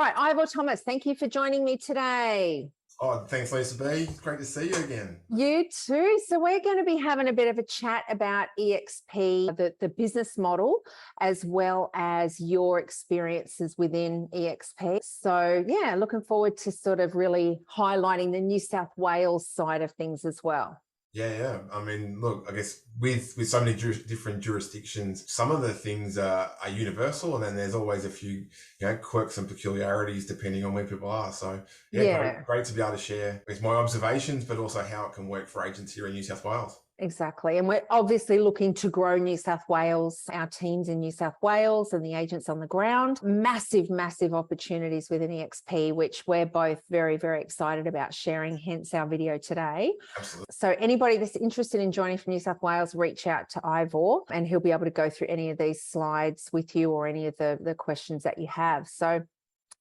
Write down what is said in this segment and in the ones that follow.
All right, Ivor Thomas, thank you for joining me today. Oh, thanks, Lisa B. Great to see you again. You too. So we're going to be having a bit of a chat about eXp, the business model, as well as your experiences within eXp. So yeah, looking forward to sort of really highlighting the New South Wales side of things as well. Yeah. I mean, look, I guess with so many different jurisdictions, some of the things are universal, and then there's always a few, quirks and peculiarities depending on where people are. So yeah. Great to be able to share with my observations, but also how it can work for agents here in New South Wales. Exactly. And we're obviously looking to grow New South Wales, our teams in New South Wales and the agents on the ground. Massive opportunities within eXp, which we're both very, very excited about sharing, hence our video today. Absolutely. So anybody that's interested in joining from New South Wales, reach out to Ivor and he'll be able to go through any of these slides with you or any of the questions that you have. So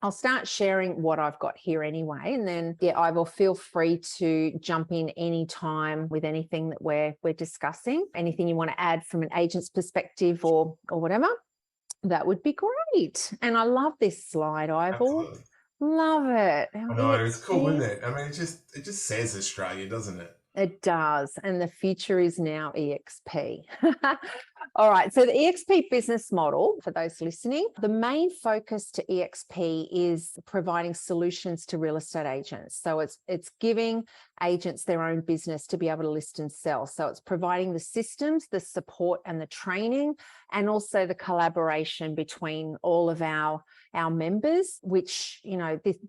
I'll start sharing what I've got here anyway, and then Ivor, feel free to jump in anytime with anything that we're discussing. Anything you want to add from an agent's perspective or whatever, that would be great. And I love this slide, Ivor. Absolutely. Love it. I know, it's cool, isn't it? I mean, it just says Australia, doesn't it? It does. And the future is now eXp. All right. So the eXp business model, for those listening, the main focus to eXp is providing solutions to real estate agents. So it's giving agents their own business to be able to list and sell. So it's providing the systems, the support and the training, and also the collaboration between all of our members, which,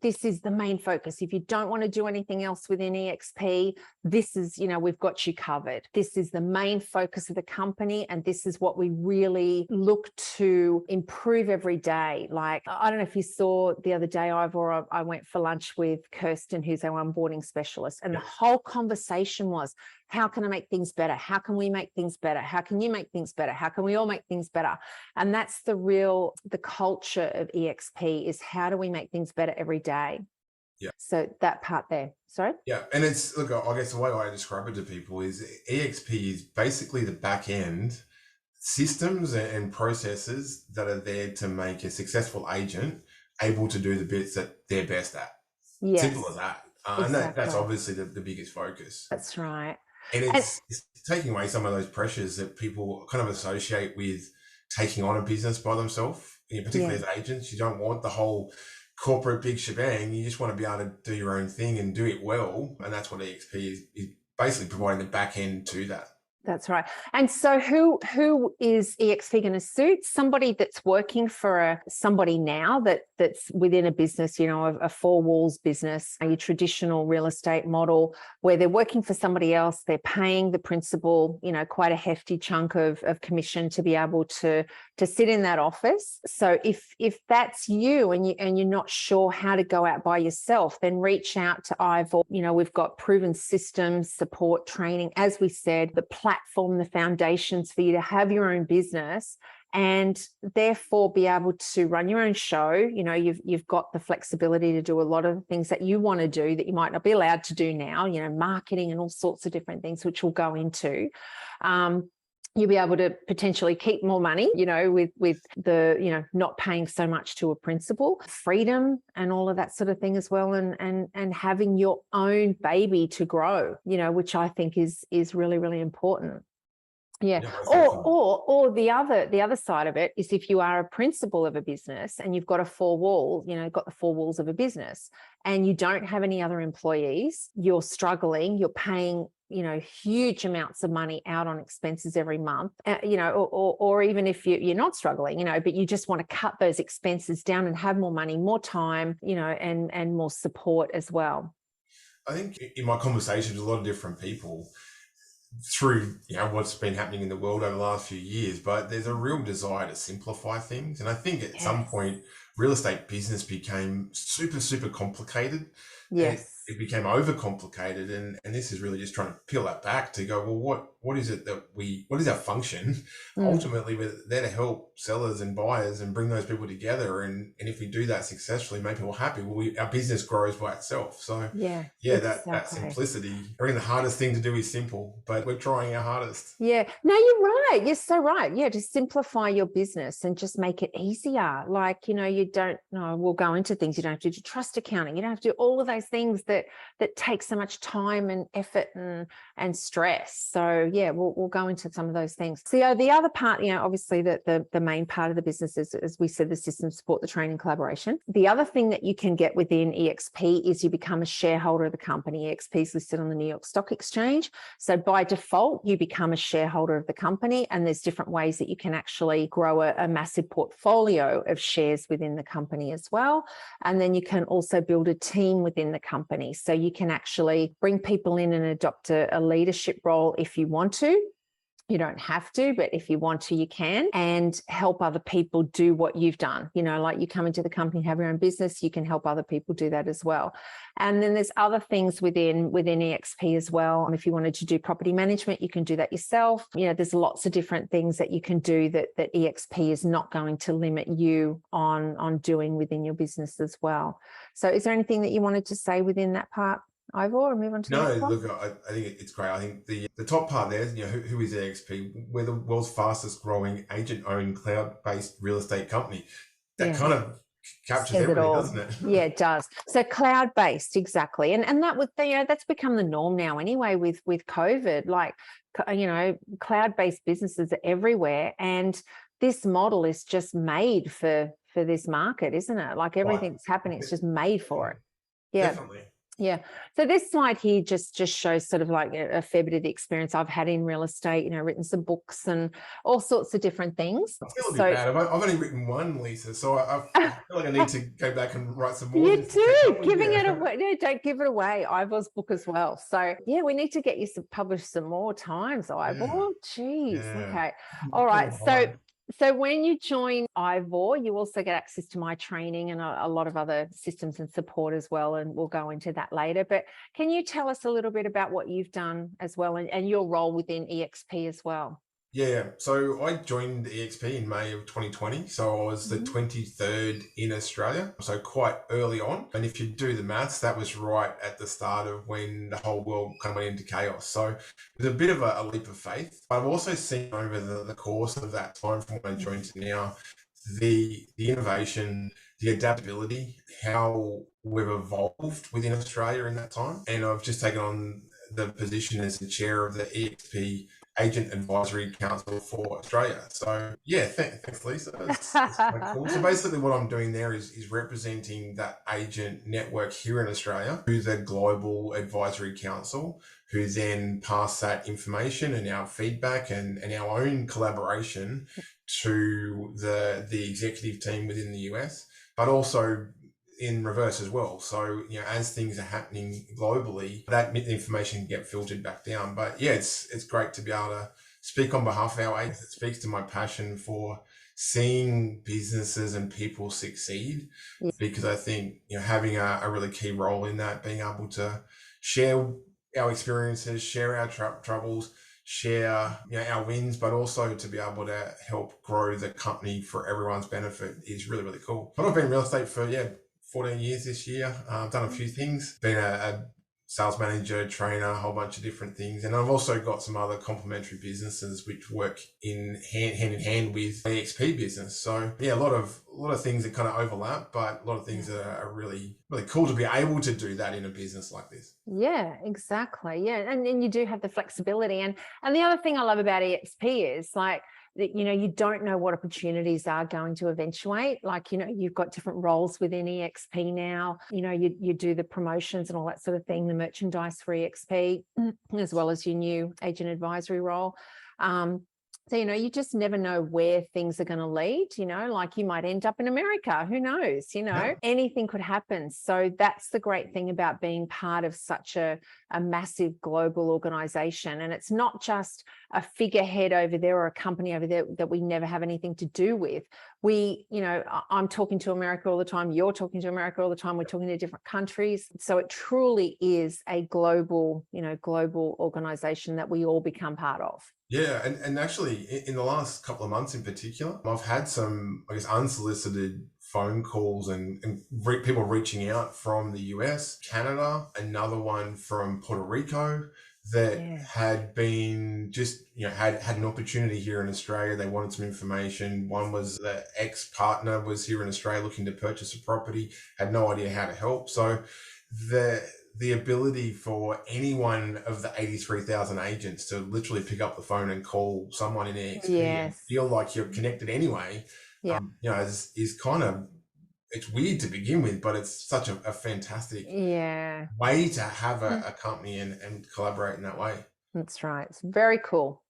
this is the main focus. If you don't want to do anything else within eXp, this is, we've got you covered. This is the main focus of the company. And this is what we really look to improve every day. Like, I don't know if you saw the other day, Ivor, I went for lunch with Kirsten, who's our onboarding specialist. And the whole conversation was, how can I make things better? How can we make things better? How can you make things better? How can we all make things better? And that's the culture of eXp, is how do we make things better every day? Yeah. So that part there. Sorry? Yeah. And it's, look, I guess the way I describe it to people is eXp is basically the back end systems and processes that are there to make a successful agent able to do the bits that they're best at. Yes. Simple as that. Exactly. And that's obviously the biggest focus. That's right. And it's taking away some of those pressures that people kind of associate with taking on a business by themselves, particularly as agents. You don't want the whole corporate big shebang. You just want to be able to do your own thing and do it well. And that's what eXp is basically providing the back end to that. That's right. And so who is eXp going to suit? Somebody that's working for somebody now that's within a business, a four walls business, a traditional real estate model where they're working for somebody else. They're paying the principal, quite a hefty chunk of commission to be able to sit in that office. So if that's you and you're not sure how to go out by yourself, then reach out to Ivor. We've got proven systems, support, training, as we said, the platform, the foundations for you to have your own business and therefore be able to run your own show. You've got the flexibility to do a lot of the things that you want to do that you might not be allowed to do now, marketing and all sorts of different things, which we'll go into. You'll be able to potentially keep more money, with the, not paying so much to a principal, freedom and all of that sort of thing as well. And having your own baby to grow, which I think is really, really important. Yeah. Or the other side of it is if you are a principal of a business and you've got got the four walls of a business and you don't have any other employees, you're struggling, you're paying, huge amounts of money out on expenses every month, or even if you're not struggling, but you just want to cut those expenses down and have more money, more time, and more support as well. I think in my conversations with a lot of different people through, what's been happening in the world over the last few years, but there's a real desire to simplify things. And I think at some point, real estate business became super, super complicated. Yes. It became overcomplicated, and this is really just trying to peel that back to go, well, what is it that what is our function? Ultimately, we're there to help sellers and buyers and bring those people together. And if we do that successfully, make people happy, our business grows by itself. So exactly. that simplicity. I reckon the hardest thing to do is simple, but we're trying our hardest. Yeah, no, you're right. You're so right. Yeah, to simplify your business and just make it easier. Like, you don't know, we'll go into things. You don't have to do trust accounting. You don't have to do all of those things that take so much time and effort and stress. So yeah, we'll go into some of those things. So the other part, obviously the main part of the business is, as we said, the system support, the training, collaboration. The other thing that you can get within eXp is you become a shareholder of the company. eXp is listed on the New York Stock Exchange. So by default, you become a shareholder of the company, and there's different ways that you can actually grow a massive portfolio of shares within the company as well. And then you can also build a team within the company. So you can actually bring people in and adopt a leadership role if you want to. You don't have to, but if you want to, you can, and help other people do what you've done. Like you come into the company, have your own business, you can help other people do that as well. And then there's other things within eXp as well. If you wanted to do property management, you can do that yourself. There's lots of different things that you can do that eXp is not going to limit you on doing within your business as well. So is there anything that you wanted to say within that part, Ivor, or move on to the next one? Look, I think it's great. I think the top part there is, who is eXp? We're the world's fastest growing agent-owned cloud-based real estate company. That kind of captures everything, doesn't it? Yeah, it does. So cloud-based, exactly. And that would, that's become the norm now anyway with COVID. Like, cloud-based businesses are everywhere. And this model is just made for this market, isn't it? Like everything's happening, it's just made for it. Yeah. Definitely. Yeah. So this slide here just shows sort of like a fair bit of the experience I've had in real estate, written some books and all sorts of different things. I feel a bit bad. I've only written one, Lisa, so I feel like I need to go back and write some more. You do, giving it away. No, don't give it away. Ivor's book as well. So yeah, we need to get you published some more times, Ivor. Yeah. Jeez. Yeah. Okay. All right. So when you join Ivor, you also get access to my training and a lot of other systems and support as well, and we'll go into that later. But can you tell us a little bit about what you've done as well and your role within eXp as well? Yeah, so I joined eXp in May of 2020. So I was the 23rd in Australia, so quite early on. And if you do the maths, that was right at the start of when the whole world kind of went into chaos. So it was a bit of a leap of faith. But I've also seen over the course of that time from when I joined to now, the innovation, the adaptability, how we've evolved within Australia in that time. And I've just taken on the position as the chair of the eXp Agent Advisory Council for Australia. So yeah, thanks Lisa. That's quite cool. So basically what I'm doing there is representing that agent network here in Australia to the Global Advisory Council, who then pass that information and our feedback and our own collaboration to the executive team within the US, but also in reverse as well. So, as things are happening globally, that information can get filtered back down. But yeah, it's great to be able to speak on behalf of our agents. It speaks to my passion for seeing businesses and people succeed, because I think, having a really key role in that, being able to share our experiences, share our troubles, share our wins, but also to be able to help grow the company for everyone's benefit is really, really cool. But I've been in real estate for 14 years this year. I've done a few things, been a sales manager, trainer, a whole bunch of different things. And I've also got some other complementary businesses which work hand in hand with the eXp business. So yeah, a lot of things that kind of overlap, but a lot of things that are really, really cool to be able to do that in a business like this. Yeah, exactly. Yeah. And then you do have the flexibility. And the other thing I love about eXp is like, that you don't know what opportunities are going to eventuate. Like, you've got different roles within eXp now. You do the promotions and all that sort of thing, the merchandise for eXp, as well as your new agent advisory role. So, you just never know where things are going to lead, like you might end up in America, who knows, anything could happen. So that's the great thing about being part of such a massive global organization. And it's not just a figurehead over there or a company over there that we never have anything to do with. I'm talking to America all the time. You're talking to America all the time. We're talking to different countries. So it truly is a global organization that we all become part of. Yeah, and actually in the last couple of months in particular, I've had some, unsolicited phone calls and people reaching out from the US, Canada, another one from Puerto Rico, that had been just, had an opportunity here in Australia. They wanted some information. One was the ex-partner was here in Australia looking to purchase a property, had no idea how to help. So the ability for any one of the 83,000 agents to literally pick up the phone and call someone in eXp and feel like you're connected anyway, is kind of, it's weird to begin with, but it's such a fantastic way to have a company and collaborate in that way. That's right. It's very cool.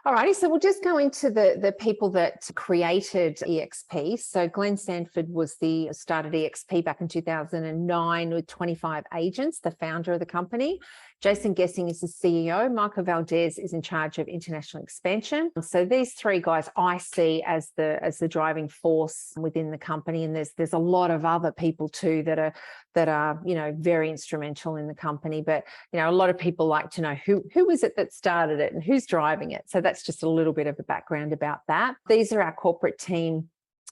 All righty, so we'll just go into the people that created eXp. So Glenn Sanford started eXp back in 2009 with 25 agents, the founder of the company. Jason Gessing is the CEO. Michael Valdez is in charge of international expansion. So these three guys I see as the driving force within the company, and there's a lot of other people too that are very instrumental in the company. But a lot of people like to know who is it that started it and who's driving it. So that's just a little bit of a background about that. These are our corporate team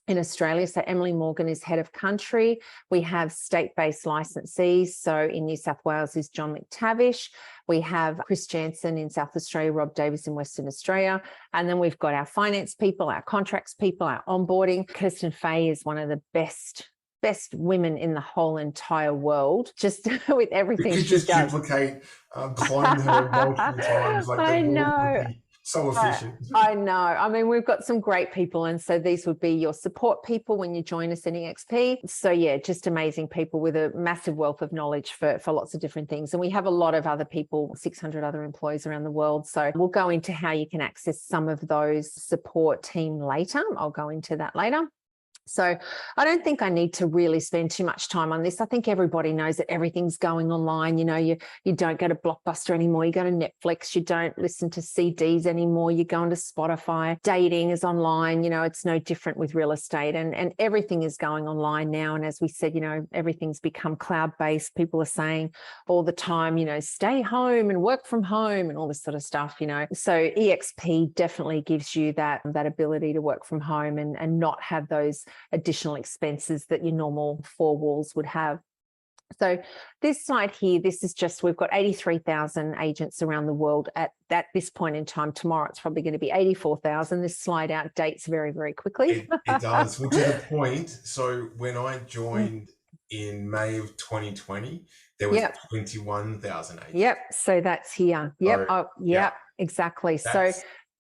in Australia. So Emily Morgan is head of country. We have state-based licensees. So in New South Wales is John McTavish. We have Chris Jansen in South Australia, Rob Davis in Western Australia. And then we've got our finance people, our contracts people, our onboarding. Kirsten Fay is one of the best women in the whole entire world, just with everything she does. Duplicate, clone her multiple times. I know. So efficient. I know. I mean, we've got some great people. And so these would be your support people when you join us in eXp. So yeah, just amazing people with a massive wealth of knowledge for lots of different things. And we have a lot of other people, 600 other employees around the world. So we'll go into how you can access some of those support team later. I'll go into that later. So I don't think I need to really spend too much time on this. I think everybody knows that everything's going online. You don't go to Blockbuster anymore. You go to Netflix. You don't listen to CDs anymore. You go into Spotify. Dating is online. It's no different with real estate, and everything is going online now. And as we said, everything's become cloud-based. People are saying all the time, stay home and work from home and all this sort of stuff, So eXp definitely gives you that ability to work from home and not have those additional expenses that your normal four walls would have. So this slide here, we've got 83,000 agents around the world at this point in time. Tomorrow it's probably going to be 84,000. This slide out dates very, very quickly. It does. Well, to the point, so when I joined in May of 2020, there was 21,000 agents. Yep. So that's here. Yep. Exactly. So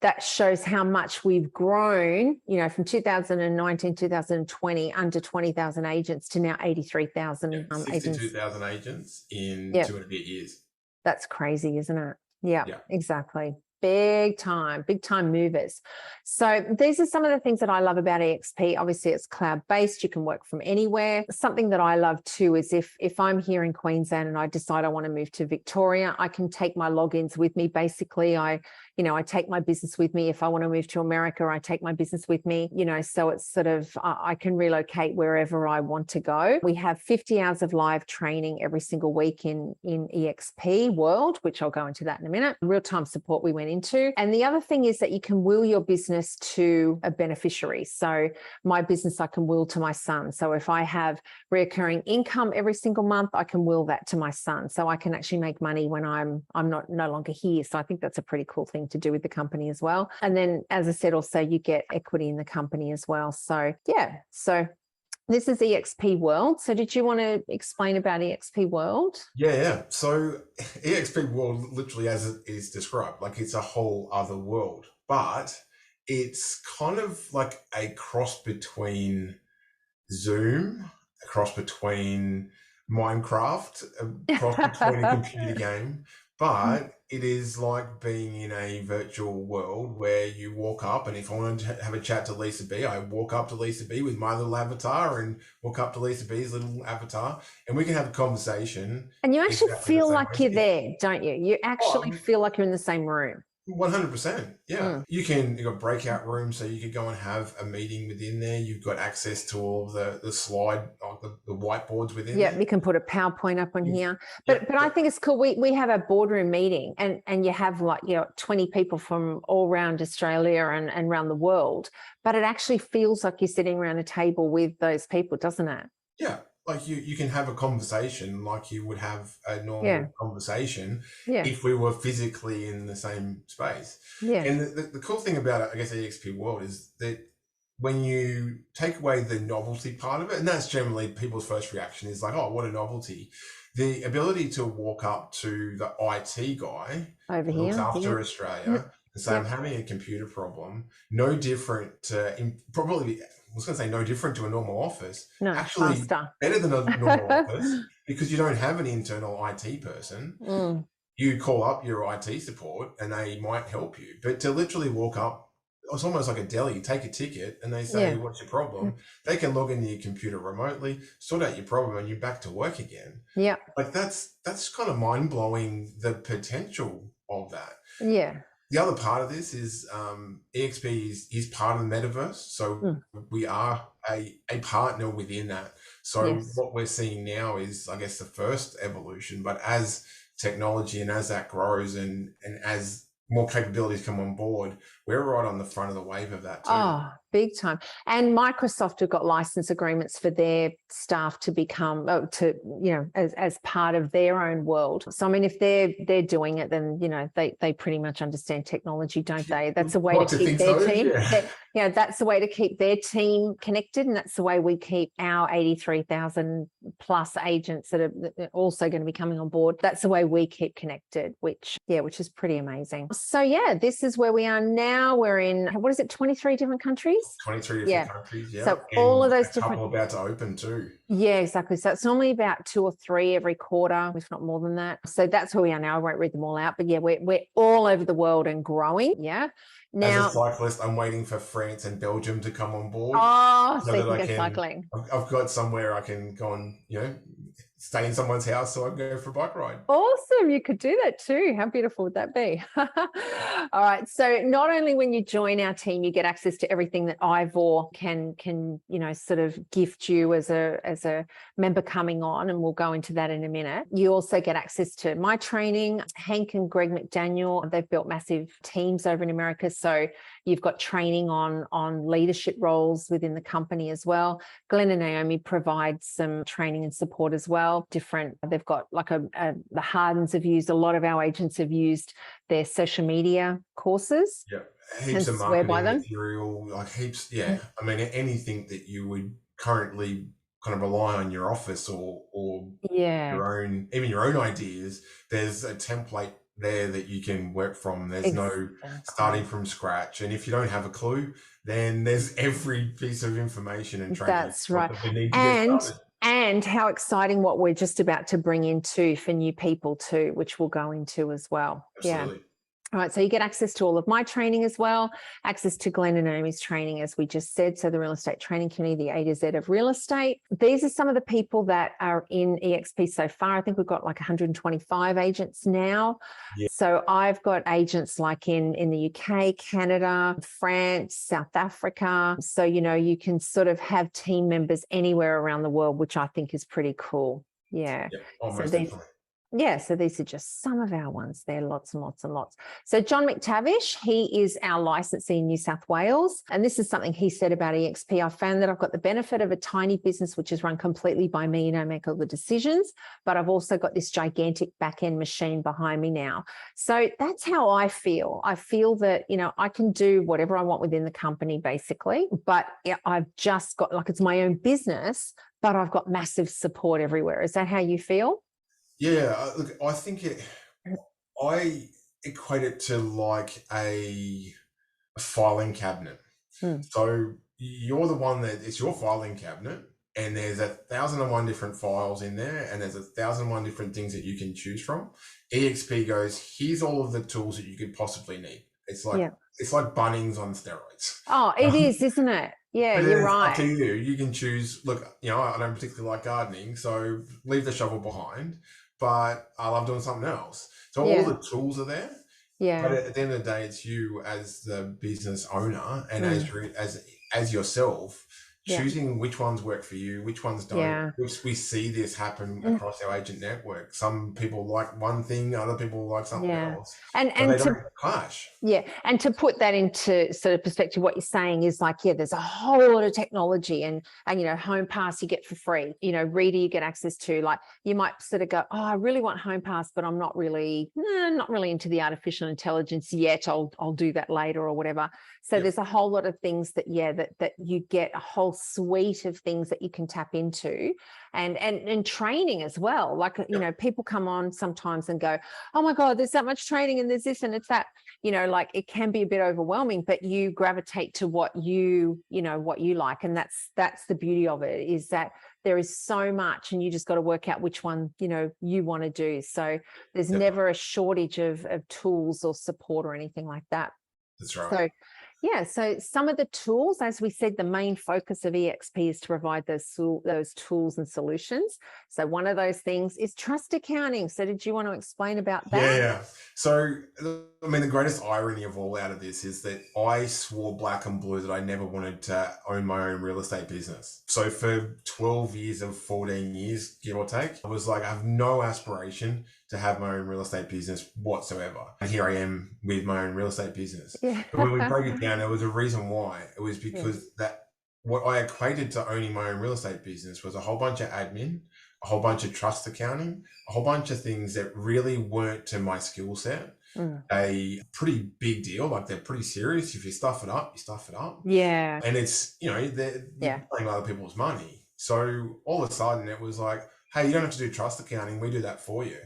that shows how much we've grown, from 2019, 2020, under 20,000 agents to now 83,000 agents. 62,000 agents in 2.5 years. That's crazy, isn't it? Yeah, exactly. Big time movers. So these are some of the things that I love about eXp. Obviously, it's cloud-based. You can work from anywhere. Something that I love too is if I'm here in Queensland and I decide I want to move to Victoria, I can take my logins with me. Basically, I take my business with me. If I want to move to America, I take my business with me, so it's sort of, I can relocate wherever I want to go. We have 50 hours of live training every single week in eXp world, which I'll go into that in a minute. Real-time support we went into. And the other thing is that you can will your business to a beneficiary. So my business, I can will to my son. So if I have recurring income every single month, I can will that to my son. So I can actually make money when I'm no longer here. So I think that's a pretty cool thing to do with the company as well. And then, as I said, also you get equity in the company as well. So so this is eXp World. So did you want to explain about eXp World? Yeah. So eXp World, literally as it is described, like it's a whole other world, but it's kind of like a cross between Zoom, a cross between Minecraft, a cross between a computer game, but it is like being in a virtual world where you walk up, and if I wanted to have a chat to Lisa B, I walk up to Lisa B with my little avatar and walk up to Lisa B's little avatar, and we can have a conversation. And you actually feel like you're there, don't you? You actually feel like you're in the same room. 100%. Yeah. You've got breakout rooms, so you could go and have a meeting within there. You've got access to all of the slide, the whiteboards within there. You can put a PowerPoint up on here. But I think it's cool. We have a boardroom meeting and you have 20 people from all around Australia and around the world. But it actually feels like you're sitting around a table with those people, doesn't it? Yeah. like you can have a conversation like you would have a Yeah. normal conversation Yeah. if we were physically in the same space. Yeah. And the cool thing about, I guess, the EXP world is that when you take away the novelty part of it, and that's generally people's first reaction is like, oh, what a novelty. The ability to walk up to the IT guy Over who looks here. after Yep. Australia and say, I'm Yep. having a computer problem, no different to, probably, I was going to say no different to a normal office, No, actually faster. better than a normal office because you don't have an internal IT person. Mm. You call up your IT support and they might help you. But to literally walk up, it's almost like a deli, take a ticket and they say, Yeah. what's your problem? They can log into your computer remotely, sort out your problem, and you're back to work again. Yeah. Like that's kind of mind blowing, the potential of that. Yeah. The other part of this is EXP is part of the metaverse. So we are a partner within that. So Yes. what we're seeing now is, I guess, the first evolution, but as technology and as that grows and as more capabilities come on board, we're right on the front of the wave of that too. Oh, big time. And Microsoft have got license agreements for their staff to become, as part of their own world. So, I mean, if they're doing it, then, they pretty much understand technology, don't they? That's a way to keep their team. Yeah. That's the way to keep their team connected. And that's the way we keep our 83,000 plus agents that are also going to be coming on board. That's the way we keep connected, which is pretty amazing. So this is where we are now. We're in, 23 different countries? 23 different countries, yeah. So and all of those a different... couple about to open too. Yeah, exactly. So it's normally about 2 or 3 every quarter, if not more than that. So that's where we are now. I won't read them all out, but we're all over the world and growing. Yeah. Now, as a cyclist, I'm waiting for France and Belgium to come on board. Oh, so you can go cycling. I've got somewhere I can go and, stay in someone's house so I can go for a bike ride. Awesome. You could do that too. How beautiful would that be? All right. So not only when you join our team, you get access to everything that Ivor can sort of gift you as a member coming on, and we'll go into that in a minute. You also get access to my training. Hank and Greg McDaniel, they've built massive teams over in America. So you've got training on leadership roles within the company as well. Glenn and Naomi provide some training and support as well. They've got like the Hardens have used, a lot of our agents have used their social media courses. Yeah, heaps of marketing material, like heaps. Yeah, I mean, anything that you would currently kind of rely on your office or your own ideas, there's a template there that you can work from. There's no starting from scratch. And if you don't have a clue, then there's every piece of information and training. That's right. And how exciting what we're just about to bring into for new people too, which we'll go into as well. Absolutely. Yeah. All right, so you get access to all of my training as well, access to Glenn and Naomi's training, as we just said. So the real estate training community, the A to Z of real estate. These are some of the people that are in EXP so far. I think we've got like 125 agents now. Yeah. So I've got agents like in the UK, Canada, France, South Africa. So, you can sort of have team members anywhere around the world, which I think is pretty cool. Yeah. Almost definitely. Yeah, so these are just some of our ones. There are lots and lots and lots. So John McTavish, he is our licensee in New South Wales. And this is something he said about EXP. I found that I've got the benefit of a tiny business, which is run completely by me and I make all the decisions, but I've also got this gigantic back-end machine behind me now. So that's how I feel. I feel that, I can do whatever I want within the company basically, but I've just got, like, it's my own business, but I've got massive support everywhere. Is that how you feel? Yeah, look, I think I equate it to like a filing cabinet. So you're the one that it's your filing cabinet, and there's 1,001 different files in there, and there's 1,001 different things that you can choose from. EXP goes, here's all of the tools that you could possibly need. It's like Bunnings on steroids. Oh, it is, isn't it? Yeah, you're right. Up to you. You can choose. Look, I don't particularly like gardening, so leave the shovel behind. But I love doing something else. So all the tools are there. Yeah. But at the end of the day, it's you as the business owner and as yourself, choosing which ones work for you, which ones don't. Yeah. We see this happen across our agent network. Some people like one thing, other people like something else, and they to don't clash. and to put that into sort of perspective, what you're saying is like, there's a whole lot of technology, and Home Pass you get for free, Reader you get access to. Like, you might sort of go, oh, I really want Home Pass, but I'm not really into the artificial intelligence yet. I'll do that later or whatever. So there's a whole lot of things that you get a whole suite of things that you can tap into, and training as well. Like, people come on sometimes and go, oh my God, there's that much training and there's this and it's that, like it can be a bit overwhelming, but you gravitate to what you like. And that's the beauty of it, is that there is so much and you just got to work out which one, you want to do. So there's never a shortage of tools or support or anything like that. That's right. So so some of the tools, as we said, the main focus of eXp is to provide those tools and solutions. So one of those things is trust accounting. So did you want to explain about that? Yeah. So, I mean, the greatest irony of all out of this is that I swore black and blue that I never wanted to own my own real estate business. So for 12 years of 14 years, give or take, I was like, I have no aspiration to have my own real estate business whatsoever. And here I am with my own real estate business. Yeah. But when we break it down, there was a reason why. It was because that what I equated to owning my own real estate business was a whole bunch of admin, a whole bunch of trust accounting, a whole bunch of things that really weren't to my skill set. A pretty big deal. Like, they're pretty serious. If you stuff it up, you stuff it up. Yeah. And it's, they're playing other people's money. So all of a sudden it was like, hey, you don't have to do trust accounting. We do that for you.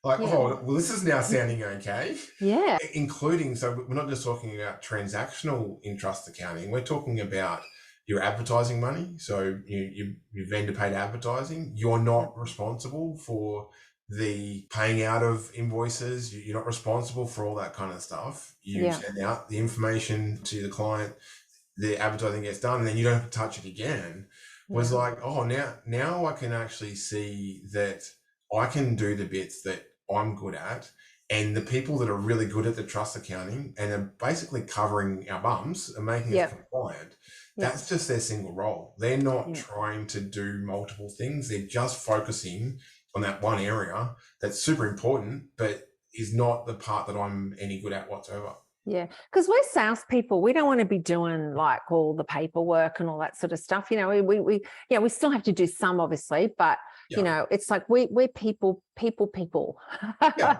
Like, oh, well, this is now sounding okay. Yeah. Including, so we're not just talking about transactional in trust accounting. We're talking about your advertising money. So you vendor paid advertising. You're not responsible for the paying out of invoices. You're not responsible for all that kind of stuff. You send out the information to the client, the advertising gets done, and then you don't have to touch it again. Was like, oh, now I can actually see that I can do the bits that I'm good at, and the people that are really good at the trust accounting and are basically covering our bums and making us compliant. That's just their single role. They're not trying to do multiple things. They're just focusing on that one area that's super important, but is not the part that I'm any good at whatsoever. Yeah, because we're salespeople. We don't want to be doing like all the paperwork and all that sort of stuff. We still have to do some, obviously, but it's like we're people. Yeah.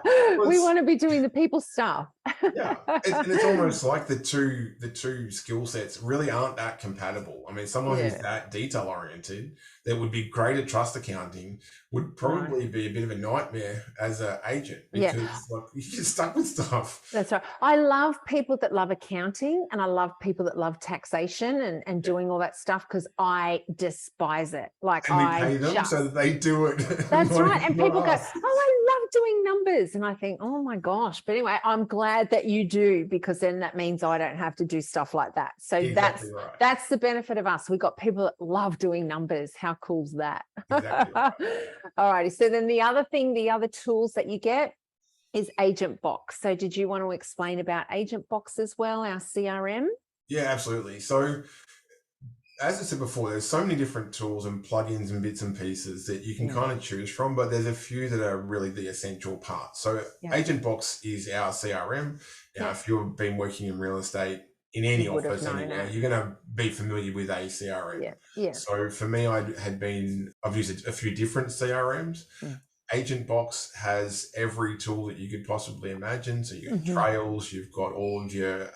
We want to be doing the people stuff. Yeah, and it's almost like the two skill sets really aren't that compatible. I mean, someone who's that detail oriented, that would be great at trust accounting, would probably be a bit of a nightmare as an agent, because like, you get stuck with stuff. That's right. I love people that love accounting, and I love people that love taxation and doing all that stuff, because I despise it. Like, and we pay them so that they do it. That's right. And people go, oh, I love doing numbers. And I think, oh my gosh. But anyway, I'm glad that you do, because then that means I don't have to do stuff like that. So exactly that's the benefit of us. We've got people that love doing numbers. How cool is that? Exactly right. All righty. So then the other tools that you get is Agent Box. So did you want to explain about Agent Box as well, our CRM? Yeah, absolutely. So as I said before, there's so many different tools and plugins and bits and pieces that you can kind of choose from, but there's a few that are really the essential parts. So Agent Box is our CRM. Now, if you've been working in real estate in any office anywhere, you're going to be familiar with a CRM. So for me, I've used a few different CRMs. Agent Box has every tool that you could possibly imagine. So you've got trails, you've got all of your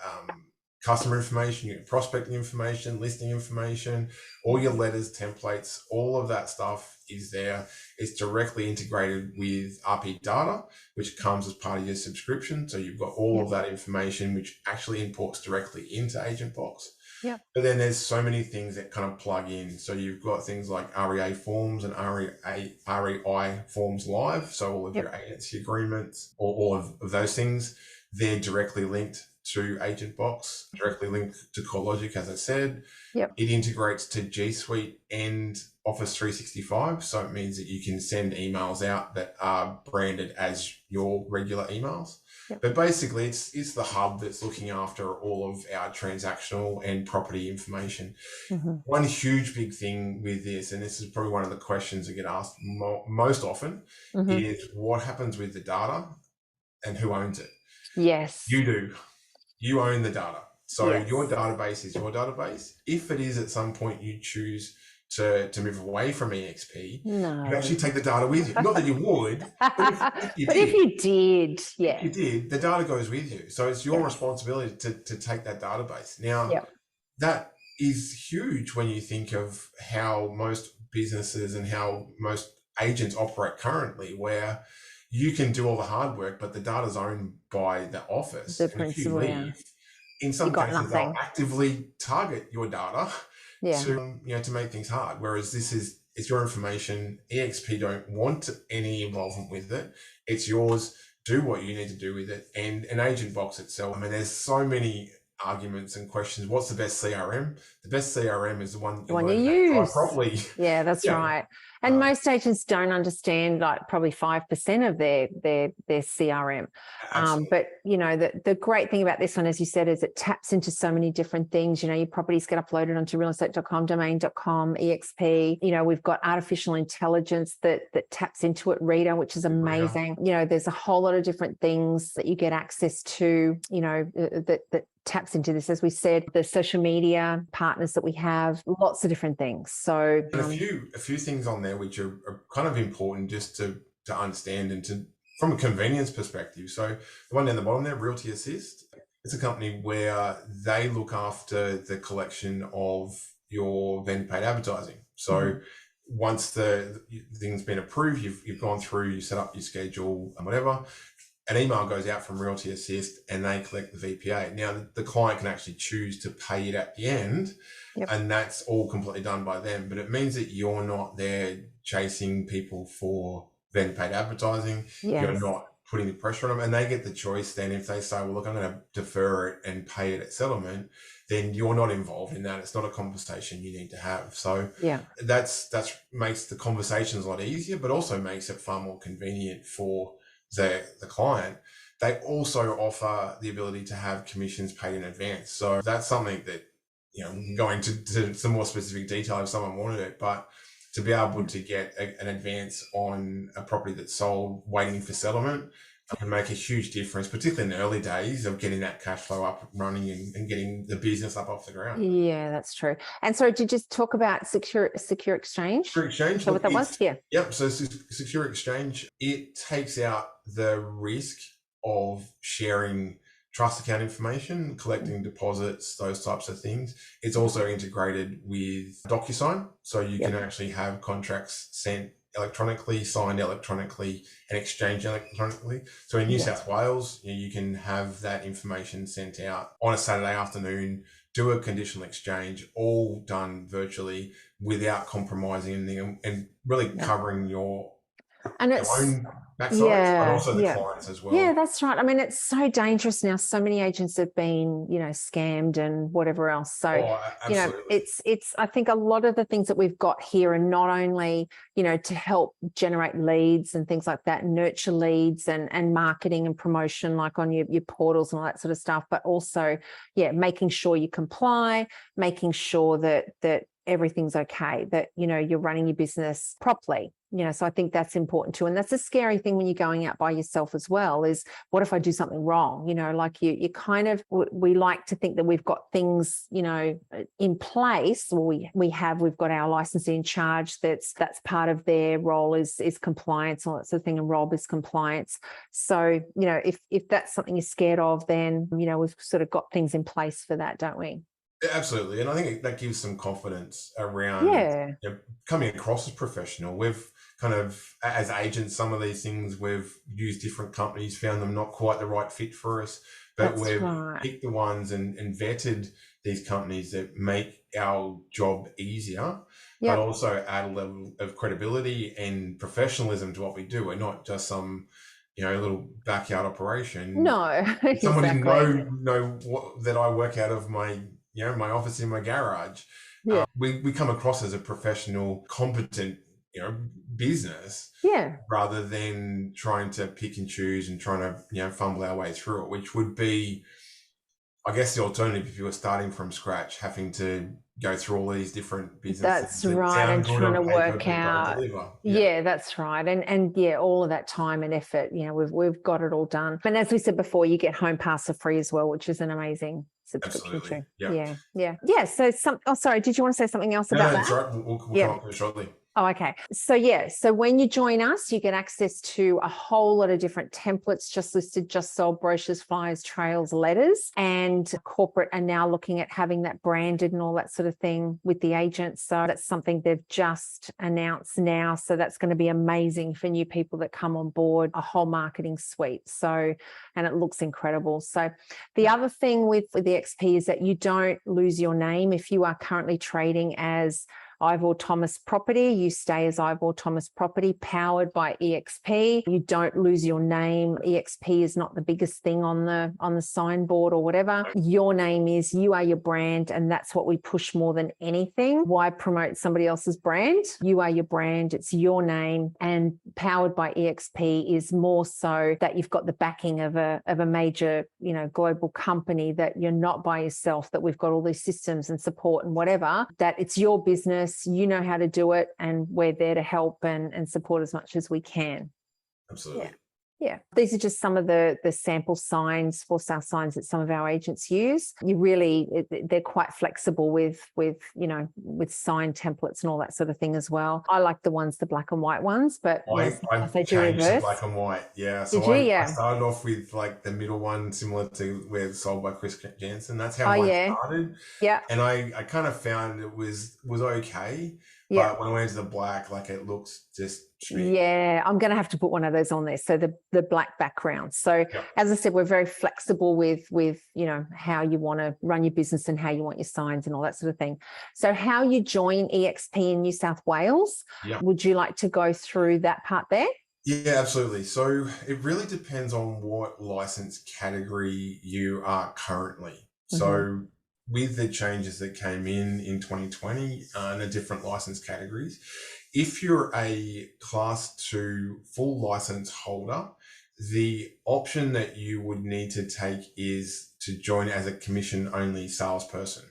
customer information, your prospecting information, listing information, all your letters, templates, all of that stuff is there. It's directly integrated with RP data, which comes as part of your subscription. So you've got all of that information, which actually imports directly into Agent Box. But then there's so many things that kind of plug in. So you've got things like REA forms and REI forms live. So all of your agency agreements, or all of those things, they're directly linked to Agent Box, directly linked to CoreLogic, as I said. Yep. It integrates to G Suite and Office 365. So it means that you can send emails out that are branded as your regular emails. Yep. But basically, it's the hub that's looking after all of our transactional and property information. Mm-hmm. One huge big thing with this, and this is probably one of the questions that get asked most often, Mm-hmm. is what happens with the data and who owns it? Yes. You do. You own the data. So Yes. your database is your database. If it is at some point you choose to move away from eXp, you actually take the data with you. Not that you would, but if you did, yeah. If you did, the data goes with you. So it's your responsibility to take that database. Now, that is huge when you think of how most businesses and how most agents operate currently, where you can do all the hard work, but the data's owned by the office. And if you leave, in some cases, they'll actively target your data to make things hard. Whereas it's your information. eXp don't want any involvement with it. It's yours. Do what you need to do with it. And an Agent Box itself, I mean, there's so many arguments and questions. What's the best CRM? The best CRM is the one you use properly. Yeah, that's right. And most agents don't understand like probably 5% of their CRM. But the great thing about this one, as you said, is it taps into so many different things. Your properties get uploaded onto realestate.com, domain.com, eXp. We've got artificial intelligence that taps into it, Reader, which is amazing. There's a whole lot of different things that you get access to, that taps into this. As we said, the social media partners that we have, lots of different things. So and a few things on there which are kind of important just to understand and from a convenience perspective. So the one down the bottom there, Realty Assist, it's a company where they look after the collection of your vendor paid advertising. So once the thing's been approved, you've gone through, you set up your schedule and whatever, an email goes out from Realty Assist and they collect the VPA. Now, the client can actually choose to pay it at the end, and that's all completely done by them. But it means that you're not there chasing people for vendor paid advertising. You're not putting the pressure on them, and they get the choice then. If they say, well, look, I'm going to defer it and pay it at settlement, then you're not involved in that. It's not a conversation you need to have. So that's makes the conversations a lot easier, but also makes it far more convenient for the client. They also offer the ability to have commissions paid in advance. So that's something that, we can go into some more specific detail if someone wanted it, but to be able to get an advance on a property that's sold waiting for settlement can make a huge difference, particularly in the early days of getting that cash flow up and running and getting the business up off the ground. Yeah, that's true. And so to just talk about Secure Exchange. Secure Exchange. So what that was? Yeah. Yep. So Secure Exchange, it takes out the risk of sharing trust account information, collecting deposits, those types of things. It's also integrated with DocuSign. So you can actually have contracts sent electronically, signed electronically, and exchanged electronically. So in New South Wales, you can have that information sent out on a Saturday afternoon, do a conditional exchange, all done virtually without compromising anything, and really covering your own backsides, but also the clients as well. Yeah, that's right. I mean, it's so dangerous now. So many agents have been, scammed and whatever else. So, it's I think a lot of the things that we've got here are not only, to help generate leads and things like that, nurture leads and marketing and promotion, like on your portals and all that sort of stuff, but also, making sure you comply, making sure that everything's okay, that, you're running your business properly. So I think that's important too. And that's a scary thing when you're going out by yourself as well, is what if I do something wrong? Like you kind of, we like to think that we've got things, in place. Well, we've got our licensee in charge. That's part of their role is compliance, all that sort of thing. And Rob is compliance. So, if that's something you're scared of, then, we've sort of got things in place for that, don't we? Absolutely. And I think that gives some confidence around coming across as professional. We've kind of, as agents, some of these things we've used different companies, found them not quite the right fit for us, but we've picked the ones and vetted these companies that make our job easier, but also add a level of credibility and professionalism to what we do. We're not just some a little backyard operation. No, If someone didn't exactly. know that I work out of my my office in my garage, Yeah. we come across as a professional, competent business, Yeah. rather than trying to pick and choose and trying to fumble our way through it, which would be, I guess, the alternative if you were starting from scratch, having to go through all these different businesses That's that right. And sound good trying on to paper work but don't out. deliver. Yeah, that's right. And yeah, all of that time and effort, we've got it all done. And as we said before, you get home passer free as well, which is an amazing subscription Absolutely. too. Yeah. Yeah. Yeah. Yeah. So sorry, did you want to say something else No, about that's that? right. We'll come Yeah. up with it shortly. Oh, okay. So yeah, so when you join us, you get access to a whole lot of different templates just listed, just sold, brochures, flyers, trails, letters, and corporate are now looking at having that branded and all that sort of thing with the agents. So that's something they've just announced now. So that's going to be amazing for new people that come on board, a whole marketing suite. So, and it looks incredible. So the other thing with the XP is that you don't lose your name. If you are currently trading as Ivor Thomas Property, you stay as Ivor Thomas Property, powered by EXP. You don't lose your name. EXP is not the biggest thing on the signboard or whatever. Your name is, you are your brand, and that's what we push more than anything. Why promote somebody else's brand? You are your brand, it's your name, and powered by EXP is more so that you've got the backing of a major, global company, that you're not by yourself, that we've got all these systems and support and whatever, that it's your business. You know how to do it, and we're there to help and support as much as we can. Absolutely. Yeah. These are just some of the sample signs, for sale signs that some of our agents use. They're quite flexible with sign templates and all that sort of thing as well. I like the black and white ones, but I they do changed to reverse. black and white. Yeah. Did So you? I Yeah. started off with like the middle one, similar to where it's sold by Chris Jansen. That's how Oh, mine yeah. started. Yeah. And I kind of found it was okay. Yeah. But when I went into the black, like, it looks just schmick. Yeah, I'm going to have to put one of those on there. So the black background. So as I said, we're very flexible with how you want to run your business and how you want your signs and all that sort of thing. So how you join EXP in New South Wales, would you like to go through that part there? Yeah, absolutely. So it really depends on what license category you are currently. So with the changes that came in 2020 and the different license categories, if you're a Class 2 full license holder, the option that you would need to take is to join as a commission-only salesperson.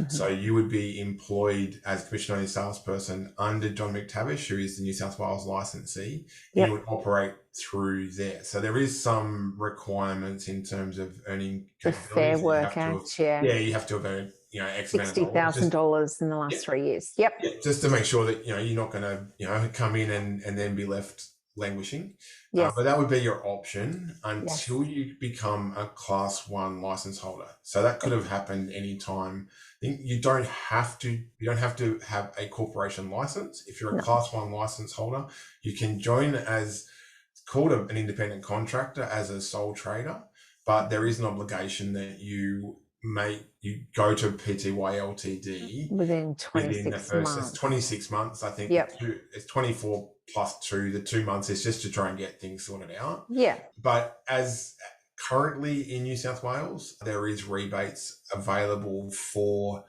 So you would be employed as a commission-only salesperson under John McTavish, who is the New South Wales licensee, and you would operate through there. So there is some requirements in terms of earning capabilities. The Fair Work Act, you have to have earned X amount of $60,000 in the last 3 years. Yep. Yeah, just to make sure that you're not going to come in and then be left languishing. Yes. But that would be your option until you become a Class 1 license holder. So that could have happened any time. I think you don't have to have a corporation license. If you're a Class 1 license holder, you can join as called an independent contractor, as a sole trader, but there is an obligation that you go to PTY Ltd within 26 months. It's 26 months, I think. It's 24 plus 2. The 2 months is just to try and get things sorted out. Yeah. But as currently in New South Wales, there is rebates available for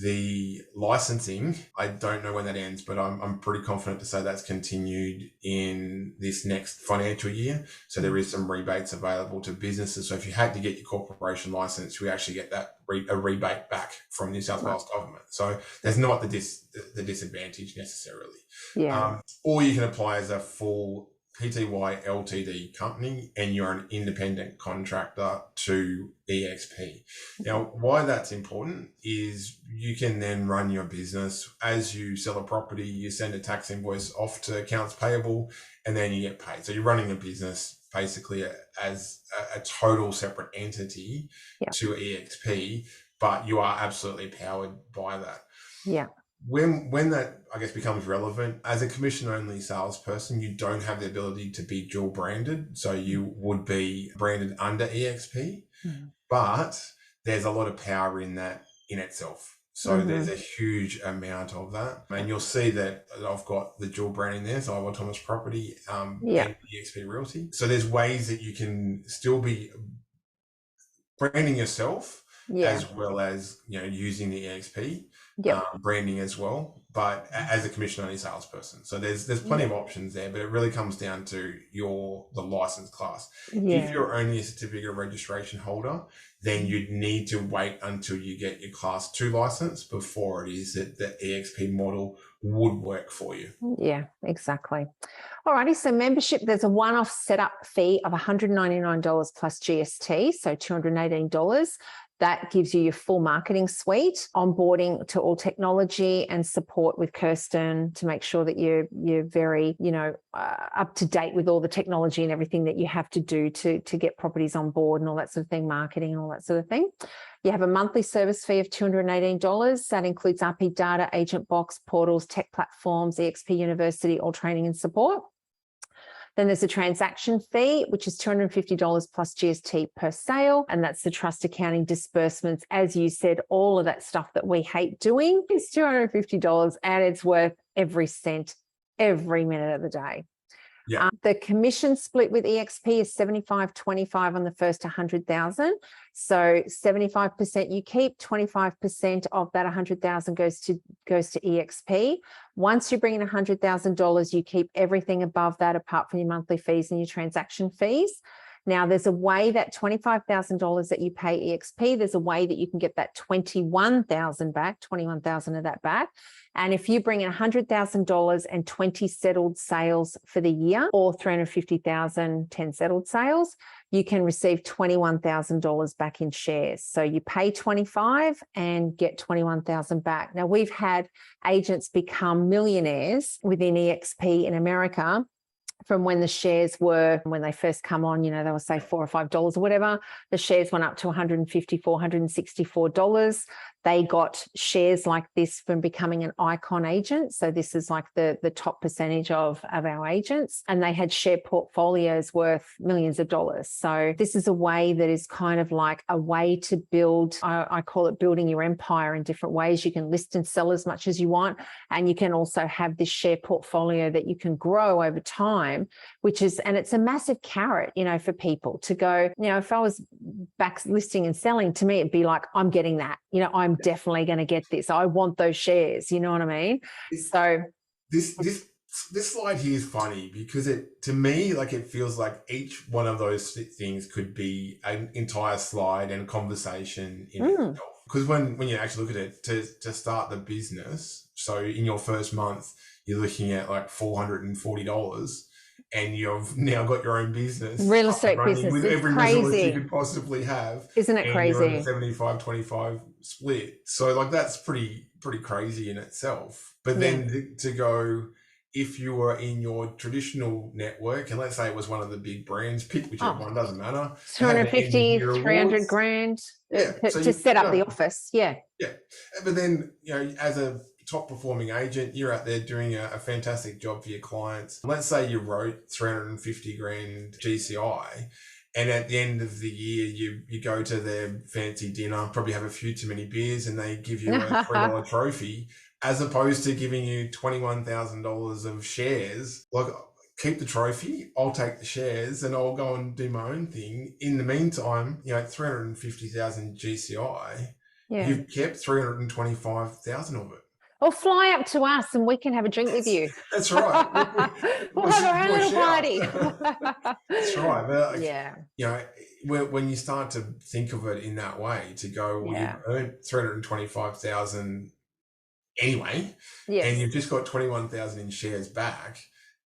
the licensing. I don't know when that ends, but I'm pretty confident to say that's continued in this next financial year. So there is some rebates available to businesses. So if you had to get your corporation license, we actually get that a rebate back from New South Wales government. So there's not the disadvantage necessarily. Yeah. Or you can apply as a full PTY Ltd company and you're an independent contractor to EXP. Now, why that's important is you can then run your business. As you sell a property, you send a tax invoice off to accounts payable and then you get paid. So you're running a business basically as a total separate entity to EXP, but you are absolutely powered by that. Yeah. When that, I guess, becomes relevant, as a commission-only salesperson, you don't have the ability to be dual branded. So you would be branded under EXP, but there's a lot of power in that in itself. So there's a huge amount of that. And you'll see that I've got the dual branding there, so Ivor Thomas Property and eXp Realty. So there's ways that you can still be branding yourself as well as, using the eXp branding as well, but as a commission-only salesperson. So there's plenty of options there, but it really comes down to the license class. If you're only a certificate of registration holder, then you'd need to wait until you get your class 2 license before it is that the eXp model would work for you. Yeah, exactly. Alrighty, so membership, there's a one-off setup fee of $199 plus GST, so $218. That gives you your full marketing suite, onboarding to all technology and support with Kirsten to make sure that you're very, up to date with all the technology and everything that you have to do to get properties on board and all that sort of thing, marketing and all that sort of thing. You have a monthly service fee of $218. That includes RP data, agent box, portals, tech platforms, eXp University, all training and support. Then there's a transaction fee, which is $250 plus GST per sale. And that's the trust accounting disbursements. As you said, all of that stuff that we hate doing is $250 and it's worth every cent, every minute of the day. Yeah. The commission split with eXp is 75-25 on the first 100,000. So 75% you keep, 25% of that 100,000 goes to eXp. Once you bring in $100,000, you keep everything above that apart from your monthly fees and your transaction fees. Now, there's a way that $25,000 that you pay eXp, there's a way that you can get that $21,000 back, $21,000 of that back. And if you bring in $100,000 and 20 settled sales for the year, or $350,000, 10 settled sales, you can receive $21,000 back in shares. So you pay 25 and get 21,000 back. Now, we've had agents become millionaires within eXp in America from when the shares were, when they first come on, they will say $4 or $5 or whatever. The shares went up to $154, $164. They got shares like this from becoming an icon agent. So this is like the top percentage of our agents. And they had share portfolios worth millions of dollars. So this is a way that is kind of like a way to build, I call it building your empire in different ways. You can list and sell as much as you want. And you can also have this share portfolio that you can grow over time, and it's a massive carrot, for people to go, if I was back listing and selling, to me, it'd be like, I'm getting that, I'm definitely going to get this. I want those shares. You know what I mean? So this slide here is funny because to me, it feels like each one of those things could be an entire slide and conversation in itself. Because when you actually look at it, to start the business, so in your first month, you're looking at like $440. And you've now got your own business, real estate business, with every resource you could possibly have. Isn't it crazy? You're on a 75-25 split. So that's pretty crazy in itself. But then to go, if you were in your traditional network, and let's say it was one of the big brands, pick whichever one, doesn't matter. 250, 300 grand to set up the office. Yeah. Yeah. But then, as a top performing agent, you're out there doing a fantastic job for your clients. Let's say you wrote 350 grand GCI, and at the end of the year, you go to their fancy dinner, probably have a few too many beers, and they give you a $3 trophy, as opposed to giving you $21,000 of shares. Keep the trophy, I'll take the shares, and I'll go and do my own thing. In the meantime, 350,000 GCI, you've kept 325,000 of it. Or fly up to us and we can have a drink with you. That's right. We'll have our own little party. That's right. But when you start to think of it in that way, to go, you've earned 325,000 anyway, and you've just got 21,000 in shares back.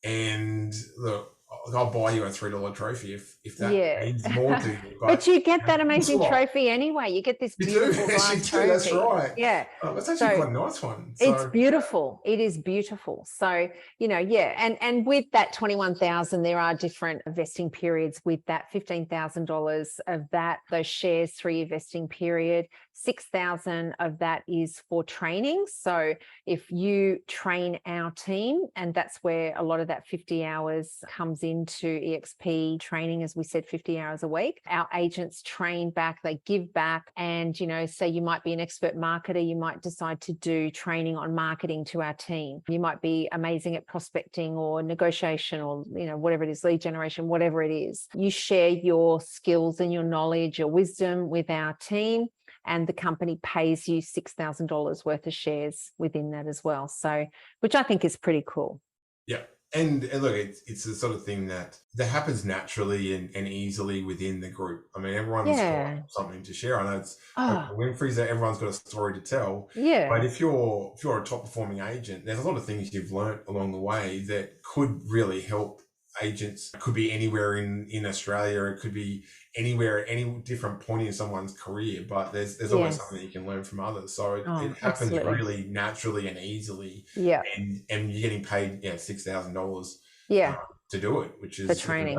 And look, I'll buy you a $3 trophy if that means more to you. But you get that amazing trophy anyway. You get this beautiful glass trophy. That's right. Yeah. That's actually quite a nice one. It's beautiful. It is beautiful. So, and with that 21,000, there are different vesting periods with that. $15,000 of that, those shares, 3-year vesting period. 6,000 of that is for training. So if you train our team, and that's where a lot of that 50 hours comes in into EXP training, as we said, 50 hours a week. Our agents train back, they give back. And, say you might be an expert marketer, you might decide to do training on marketing to our team. You might be amazing at prospecting or negotiation or, whatever it is, lead generation, whatever it is. You share your skills and your knowledge, your wisdom with our team, and the company pays you $6,000 worth of shares within that as well. So, which I think is pretty cool. Yeah. And look, it's the sort of thing that happens naturally and easily within the group. I mean, everyone's got something to share. I know it's Winfrey's that everyone's got a story to tell. Yeah. But if you're a top performing agent, there's a lot of things you've learned along the way that could really help agents. It could be anywhere in Australia. It could be anywhere at any different point in someone's career, but there's always something that you can learn from others. So it happens really naturally and easily. Yeah. And you're getting paid $6,000 to do it, which is for training.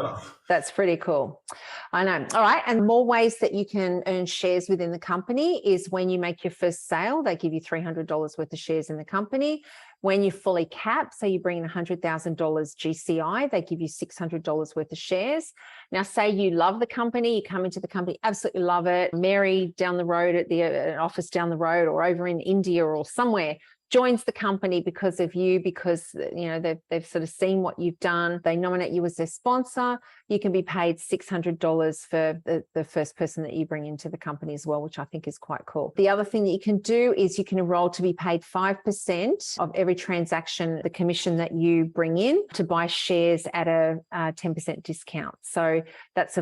That's pretty cool. I know. All right. And more ways that you can earn shares within the company is when you make your first sale, they give you $300 worth of shares in the company. When you fully cap, so you bring in $100,000 GCI, they give you $600 worth of shares. Now, say you love the company, you come into the company, absolutely love it. Mary down the road at the office down the road or over in India or somewhere joins the company because of you, because they've sort of seen what you've done. They nominate you as their sponsor. You can be paid $600 for the first person that you bring into the company as well, which I think is quite cool. The other thing that you can do is you can enroll to be paid 5% of every transaction, the commission that you bring in, to buy shares at a 10% discount. So that's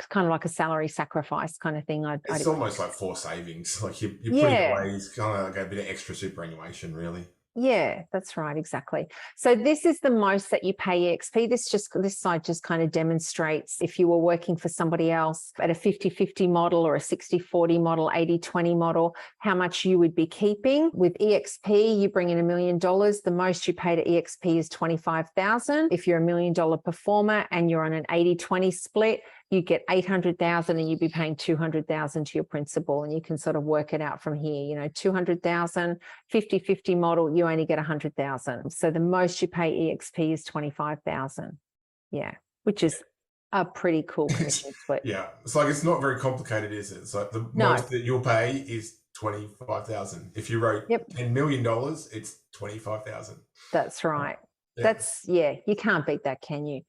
kind of like a salary sacrifice kind of thing. It's almost like forced savings. Like you're putting away, it's kind of like a bit of extra superannuation, really. Yeah, that's right. Exactly. So this is the most that you pay EXP. This side just kind of demonstrates if you were working for somebody else at a 50-50 model or a 60-40 model, 80-20 model, how much you would be keeping. With EXP, you bring in $1 million. The most you pay to EXP is $25,000. If you're $1 million performer and you're on an 80-20 split, you get $800,000 and you'd be paying $200,000 to your principal, and you can sort of work it out from here. $200,000, 50-50 model, you only get $100,000. So the most you pay EXP is $25,000. Yeah, which is a pretty cool commission split. Yeah, it's like it's not very complicated, is it? It's like the most that you'll pay is $25,000. If you wrote $10 million, it's $25,000. That's right. You can't beat that, can you?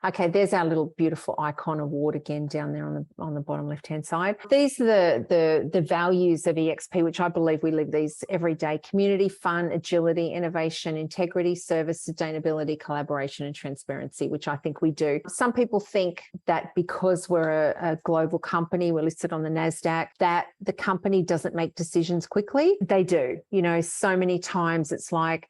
Okay, there's our little beautiful icon award again down there on the bottom left-hand side. These are the values of EXP, which I believe we live these every day: community, fun, agility, innovation, integrity, service, sustainability, collaboration, and transparency, which I think we do. Some people think that because we're a global company, we're listed on the NASDAQ, that the company doesn't make decisions quickly. They do. So many times it's like,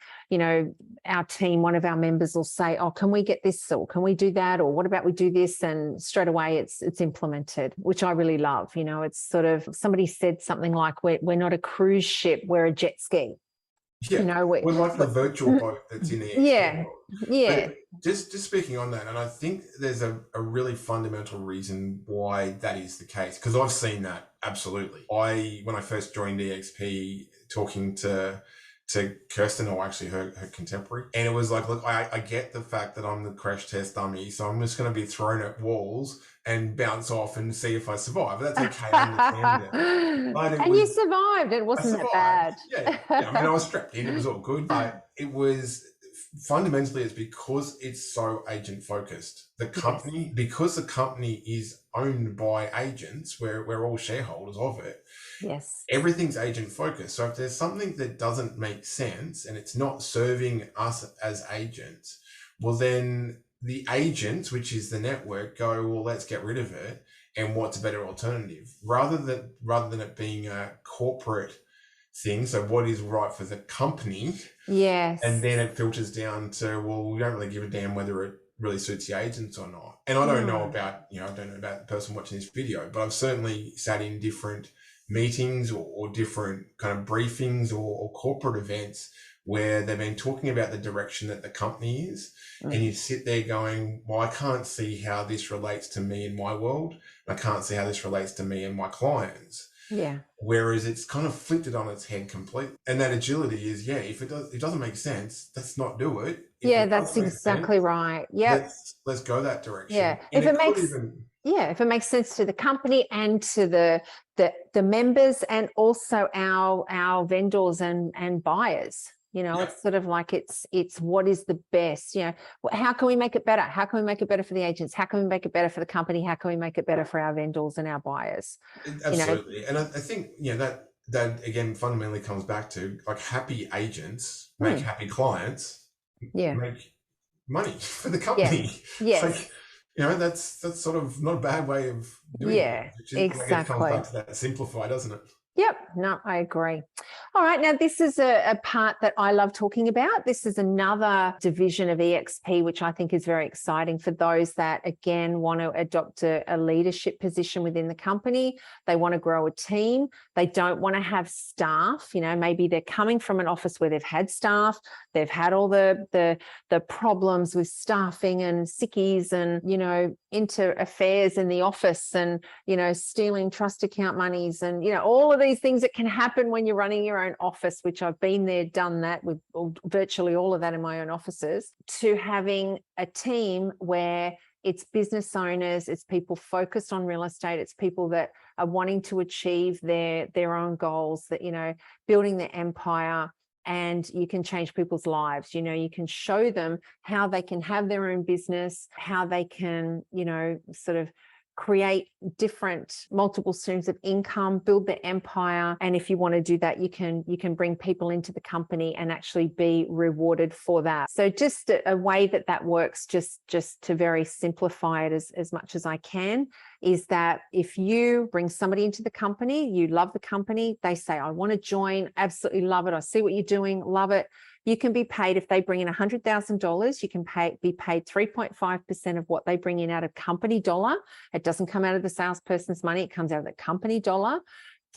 our team, one of our members will say, oh, can we get this, or can we do that, or what about we do this? And straight away it's implemented, which I really love. It's sort of, somebody said something like, we're not a cruise ship, we're a jet ski. Yeah, we're like the virtual boat that's in the Yeah. Just speaking on that, and I think there's a really fundamental reason why that is the case, because I've seen that absolutely. When I first joined EXP, talking to Kirsten, or actually her contemporary, and it was like, look, I get the fact that I'm the crash test dummy, so I'm just going to be thrown at walls and bounce off and see if I survive. That's okay, I understand it. And you survived. It wasn't that bad. Yeah. I mean, I was strapped in. It was all good. But it was fundamentally, it's because it's so agent focused. The company, because the company is owned by agents, we're all shareholders of it. Yes. Everything's agent focused. So if there's something that doesn't make sense and it's not serving us as agents, well, then the agents, which is the network, go, well, let's get rid of it. And what's a better alternative? Rather than it being a corporate thing. So what is right for the company? Yes. And then it filters down to, well, we don't really give a damn whether it really suits the agents or not. And I don't know about, I don't know about the person watching this video, but I've certainly sat in different meetings or different kind of briefings or corporate events where they've been talking about the direction that the company is. And you sit there going, well, I can't see how this relates to me in my world. I can't see how this relates to me and my clients. Yeah. Whereas it's kind of flipped it on its head completely. And that agility is, yeah, if it doesn't make sense, let's not do it. If Yeah, it that's does make exactly sense, right. Yep. let's go that direction. Yeah. And it could even, If it makes sense to the company and to the members, and also our vendors and buyers. yeah, It's sort of like it's what is the best, how can we make it better? How can we make it better for the agents? How can we make it better for the company? How can we make it better for our vendors and our buyers? absolutely. And I think, that again fundamentally comes back to, like, happy agents make happy clients, Yeah. make money for the company. Yes. It's like, that's sort of not a bad way of doing Yeah, it. Which is, I guess, comes exactly. back to that simplify, doesn't it? Yep. No, I agree. All right. Now, this is a part that I love talking about. This is another division of eXp, which I think is very exciting for those that, again, want to adopt a leadership position within the company. They want to grow a team. They don't want to have staff. Maybe they're coming from an office where they've had staff. They've had all the problems with staffing and sickies and, inter-affairs in the office and, stealing trust account monies and, all of these things that can happen when you're running your own office, which I've been there, done that with virtually all of that in my own offices, to having a team where it's business owners, it's people focused on real estate, it's people that are wanting to achieve their own goals, that, building their empire. And you can change people's lives. You can show them how they can have their own business, how they can, sort of create different multiple streams of income, build their empire. And if you want to do that, you can bring people into the company and actually be rewarded for that. So just a way that works, just to very simplify it as much as I can, is that if you bring somebody into the company, you love the company, they say, I want to join, absolutely love it, I see what you're doing, love it. You can be paid, if they bring in $100,000, you can be paid 3.5% of what they bring in out of company dollar. It doesn't come out of the salesperson's money, it comes out of the company dollar.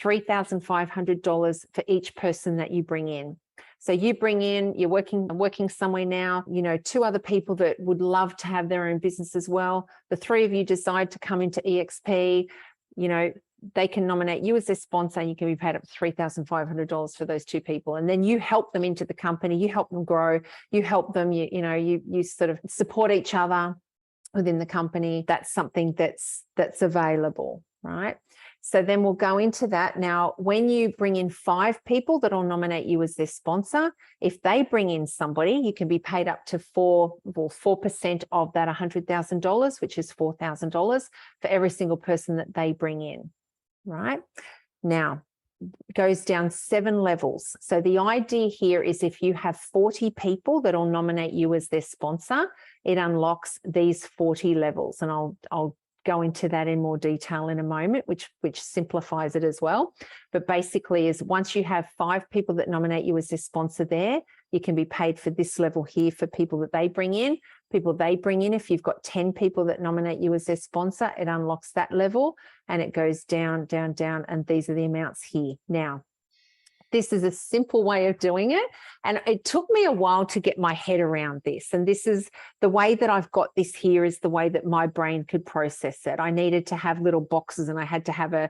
$3,500 for each person that you bring in. So you bring in, you're working somewhere now, 2 other people that would love to have their own business as well. The 3 of you decide to come into eXp, they can nominate you as their sponsor, and you can be paid up to $3,500 for those 2 people. And then you help them into the company, you help them grow, you help them, you sort of support each other within the company. That's something that's available, right? So then we'll go into that. Now, when you bring in 5 people that will nominate you as their sponsor, if they bring in somebody, you can be paid up to 4% of that $100,000, which is $4,000 for every single person that they bring in, right? Now, it goes down 7 levels. So the idea here is if you have 40 people that will nominate you as their sponsor, it unlocks these 40 levels. And I'll go into that in more detail in a moment, which simplifies it as well. But basically is once you have 5 people that nominate you as their sponsor there, you can be paid for this level here for people that they bring in. People they bring in, if you've got 10 people that nominate you as their sponsor, it unlocks that level and it goes down, down, down. And these are the amounts here. Now, this is a simple way of doing it. And it took me a while to get my head around this. And this is the way that I've got this here, is the way that my brain could process it. I needed to have little boxes, and I had to have a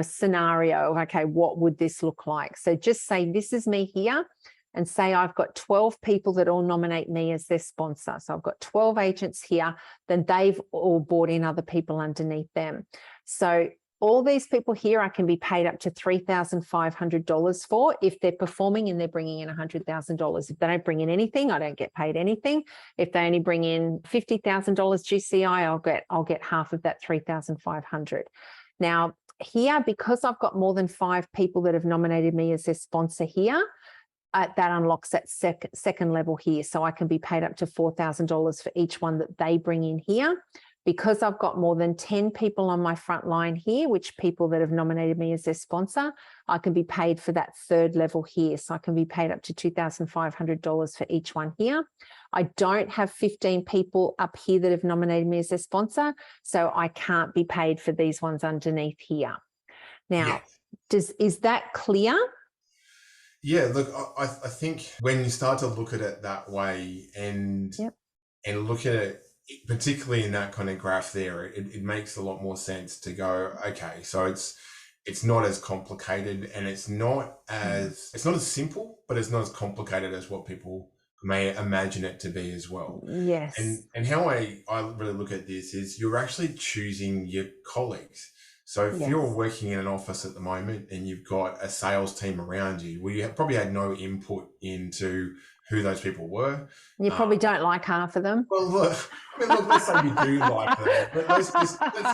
scenario of, okay, what would this look like? So just say, this is me here, and say I've got 12 people that all nominate me as their sponsor. So I've got 12 agents here, then they've all brought in other people underneath them. So all these people here, I can be paid up to $3,500 for if they're performing and they're bringing in $100,000. If they don't bring in anything, I don't get paid anything. If they only bring in $50,000 GCI, I'll get half of that $3,500. Now here, because I've got more than 5 people that have nominated me as their sponsor here, that unlocks that second level here. So I can be paid up to $4,000 for each one that they bring in here. Because I've got more than 10 people on my front line here, which people that have nominated me as their sponsor, I can be paid for that third level here. So I can be paid up to $2,500 for each one here. I don't have 15 people up here that have nominated me as their sponsor, so I can't be paid for these ones underneath here. Now, is that clear? Yeah, look, I think when you start to look at it that way and look at it, particularly in that kind of graph there, it makes a lot more sense to go, okay, so it's not as complicated, and it's not as simple, but it's not as complicated as what people may imagine it to be as well. Yes. And how I really look at this is you're actually choosing your colleagues. So if you're working in an office at the moment and you've got a sales team around you, well, you probably had no input into who those people were. You probably don't like half of them. Well, look, let's say you do like them, but let's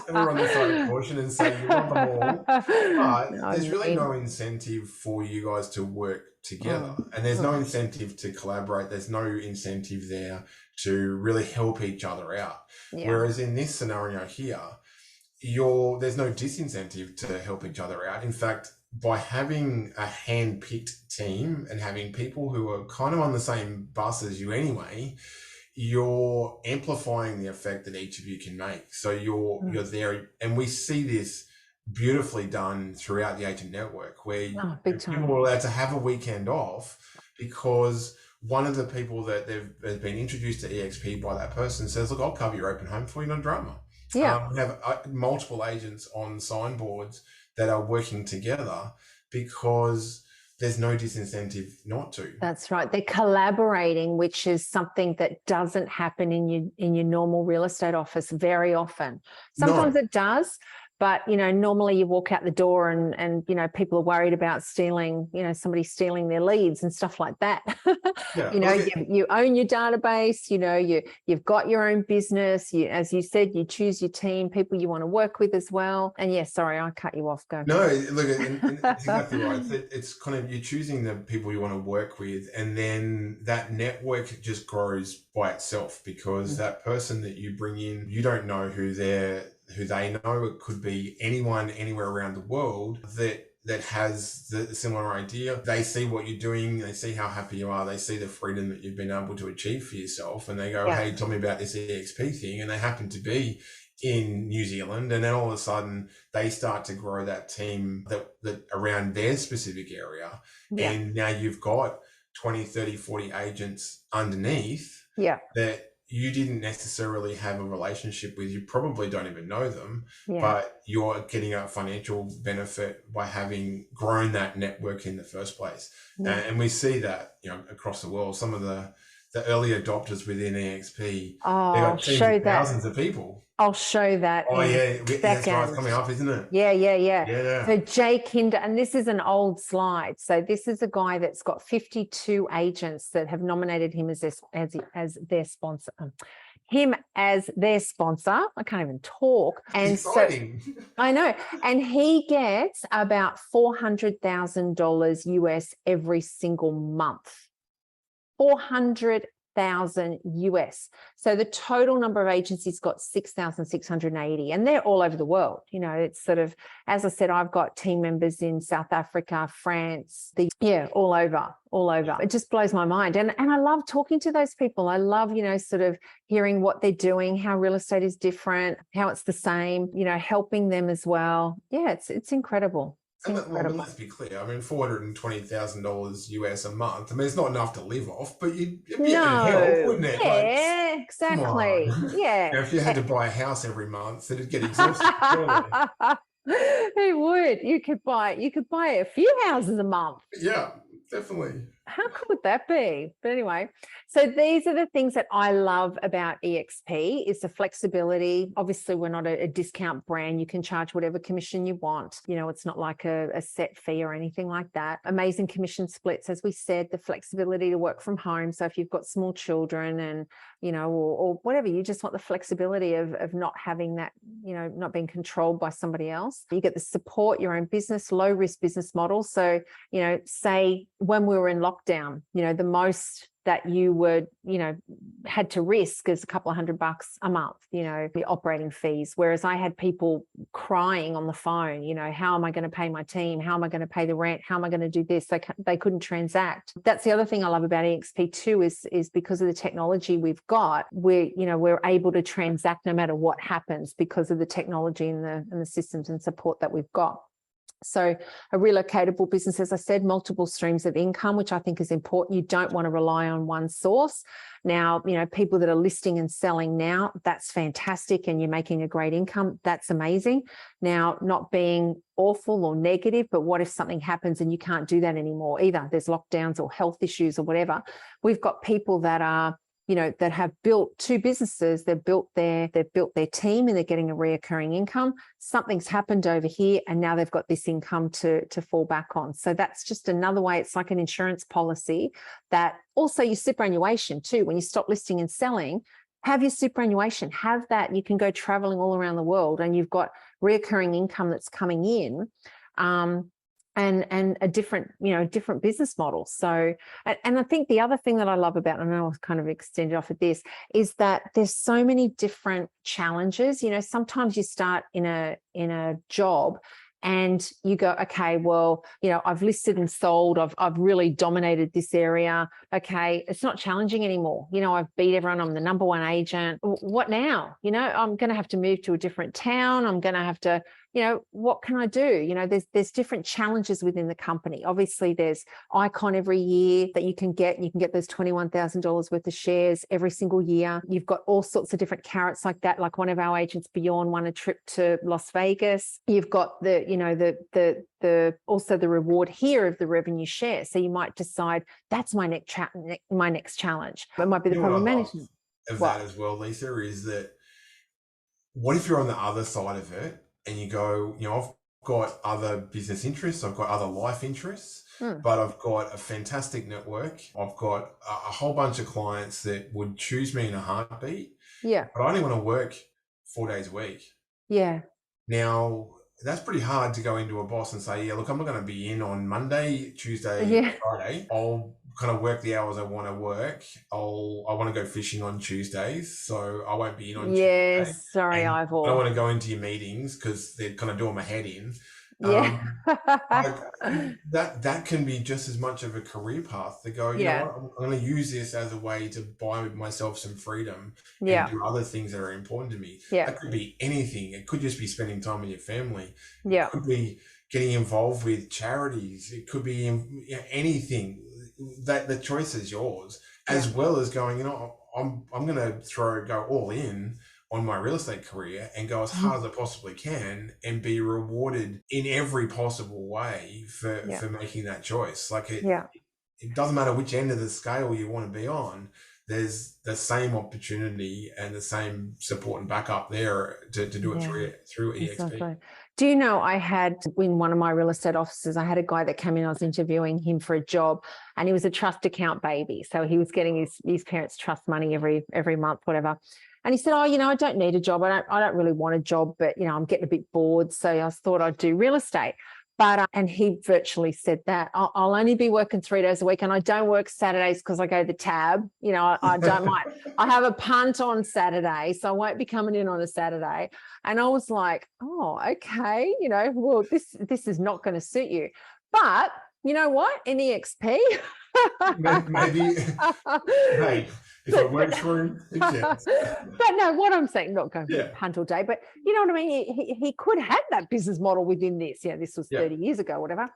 err on the side of caution and say you want them all. But there's really no incentive for you guys to work together, and there's no incentive to collaborate. There's no incentive there to really help each other out. Whereas in this scenario here, there's no disincentive to help each other out. In fact, by having a hand-picked team and having people who are kind of on the same bus as you anyway, you're amplifying the effect that each of you can make. So you're there, and we see this beautifully done throughout the agent network, where people are allowed to have a weekend off because one of the people that has been introduced to eXp by that person says, look, I'll cover your open home for you, no drama. We have multiple agents on signboards that are working together because there's no disincentive not to. That's right. They're collaborating, which is something that doesn't happen in your normal real estate office very often. Sometimes it does, but normally you walk out the door and people are worried about stealing, somebody stealing their leads and stuff like that. You own your database, you've got your own business. As you said, you choose your team, people you want to work with as well. And sorry, I cut you off. Go. No, look, and that's exactly right. It's kind of, you're choosing the people you want to work with, and then that network just grows by itself because that person that you bring in, you don't know who they know. It could be anyone anywhere around the world that has the similar idea. They see what you're doing, they see how happy you are, they see the freedom that you've been able to achieve for yourself, and they go, hey, tell me about this eXp thing, and they happen to be in New Zealand, and then all of a sudden they start to grow that team that around their specific area, and now you've got 20, 30, 40 agents underneath that you didn't necessarily have a relationship with. You probably don't even know them, but you're getting a financial benefit by having grown that network in the first place. And we see that, across the world. Some of the early adopters within eXp, they got teams of thousands of people. I'll show that. Oh yeah, that's right, it's coming up, isn't it? Yeah. So Jay Kinder, and this is an old slide. So this is a guy that's got 52 agents that have nominated him as their sponsor. Him as their sponsor. I can't even talk. And so I know. And he gets about $400,000 US every single month. 400,000 US. So the total number of agencies got 6,680, and they're all over the world. It's sort of, as I said, I've got team members in South Africa, France, all over. It just blows my mind. And I love talking to those people. I love, sort of hearing what they're doing, how real estate is different, how it's the same, helping them as well. Yeah, it's incredible. And let's be clear. I mean, $420,000 US a month. I mean, it's not enough to live off, but it'd be help, wouldn't it? Yeah, exactly. Yeah. If you had to buy a house every month, it'd get exhausting. It would. You could buy a few houses a month. Yeah, definitely. How cool would that be? But anyway, so these are the things that I love about eXp is the flexibility. Obviously, we're not a discount brand. You can charge whatever commission you want. It's not like a set fee or anything like that. Amazing commission splits, as we said, the flexibility to work from home. So if you've got small children and, or whatever, you just want the flexibility of not having that, not being controlled by somebody else. You get the support, your own business, low risk business model. So, say when we were in lockdown, the most that you would, had to risk is a couple of $100 a month, the operating fees. Whereas I had people crying on the phone, how am I going to pay my team? How am I going to pay the rent? How am I going to do this? They couldn't transact. That's the other thing I love about eXp too, is because of the technology we've got, we're able to transact no matter what happens because of the technology and the systems and support that we've got. So a relocatable business, as I said, multiple streams of income, which I think is important. You don't want to rely on one source. Now, people that are listing and selling now, that's fantastic, and you're making a great income. That's amazing. Now, not being awful or negative, but what if something happens and you can't do that anymore? Either there's lockdowns or health issues or whatever. We've got people that are that have built two businesses. They've built their team, and they're getting a reoccurring income. Something's happened over here, and now they've got this income to fall back on. So that's just another way. It's like an insurance policy that also your superannuation too. When you stop listing and selling, have your superannuation, have that. You can go traveling all around the world, and you've got reoccurring income that's coming in. And a different business model. So, and I think the other thing that I love about, and I know I've kind of extended off of this, is that there's so many different challenges. Sometimes you start in a job and you go, okay, well, I've listed and sold, I've really dominated this area. Okay, it's not challenging anymore. I've beat everyone. I'm the number one agent. What now? I'm going to have to move to a different town. I'm going to have to, what can I do? There's different challenges within the company. Obviously, there's Icon every year that you can get. You can get those $21,000 worth of shares every single year. You've got all sorts of different carrots like that. Like one of our agents, Beyond, won a trip to Las Vegas. You've got the also the reward here of the revenue share. So you might decide that's my next challenge. It might be the property management of that as well, Lisa, is that what if you're on the other side of it and you go, I've got other business interests, I've got other life interests, but I've got a fantastic network. I've got a whole bunch of clients that would choose me in a heartbeat. Yeah. But I only want to work 4 days a week. Yeah. Now, that's pretty hard to go into a boss and say, yeah, look, I'm not going to be in on Monday, Tuesday, Friday. I'll kind of work the hours I want to work. I want to go fishing on Tuesdays, so I won't be in on Tuesday. Yes, sorry, Ivor. I don't want to go into your meetings because they're kind of doing my head in. Yeah. That can be just as much of a career path to go, you know what, I'm going to use this as a way to buy myself some freedom and do other things that are important to me. That could be anything. It could just be spending time with your family. It could be getting involved with charities. It could be anything. That the choice is yours, as well as going, I'm going to go all in on my real estate career and go as hard as I possibly can and be rewarded in every possible way for making that choice. Like it doesn't matter which end of the scale you want to be on. There's the same opportunity and the same support and backup there to do it through eXp. Exactly. Do you know, I had in one of my real estate offices, I had a guy that came in, I was interviewing him for a job, and he was a trust account baby. So he was getting his parents' trust money every month, whatever. And he said, I don't need a job. I don't really want a job, but, I'm getting a bit bored. So I thought I'd do real estate. But, and he virtually said that I'll only be working 3 days a week, and I don't work Saturdays because I go to the tab. I don't mind. I have a punt on Saturday, so I won't be coming in on a Saturday. And I was like, oh, okay. Well, this is not going to suit you. But you know what? In EXP, maybe, hey, if it works for him, but no, what I'm saying, not going to punt all day, but you know what I mean? He could have that business model within this. This was 30 years ago, whatever.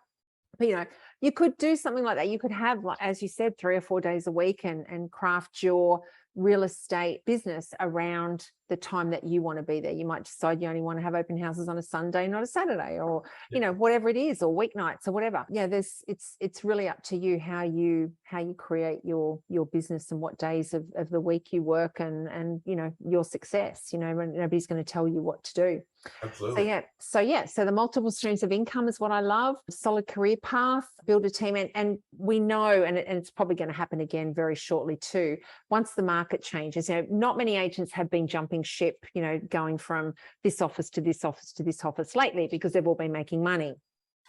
But, you could do something like that. You could have, like, as you said, 3 or 4 days a week and craft your real estate business around the time that you want to be there. You might decide you only want to have open houses on a Sunday, not a Saturday, or whatever it is, or weeknights or whatever. It's really up to you how you create your business and what days of the week you work and your success. Nobody's going to tell you what to do. Absolutely. So the multiple streams of income is what I love. Solid career path, build a team, and we know, and it's probably going to happen again very shortly too. Once the market changes, not many agents have been jumping ship, going from this office to this office to this office lately, because they've all been making money.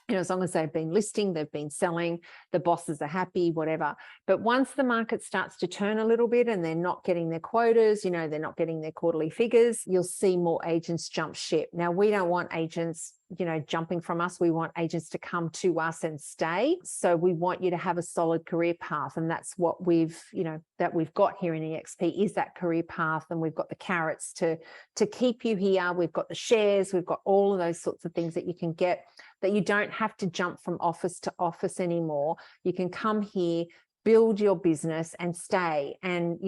As long as they've been listing, they've been selling, the bosses are happy, whatever. But once the market starts to turn a little bit and they're not getting their quotas, they're not getting their quarterly figures, you'll see more agents jump ship. Now, we don't want agents jumping from us. We want agents to come to us and stay. So we want you to have a solid career path. And that's what we've got here in eXp, is that career path. And we've got the carrots to keep you here. We've got the shares. We've got all of those sorts of things that you can get, that you don't have to jump from office to office anymore. You can come here, build your business and stay, and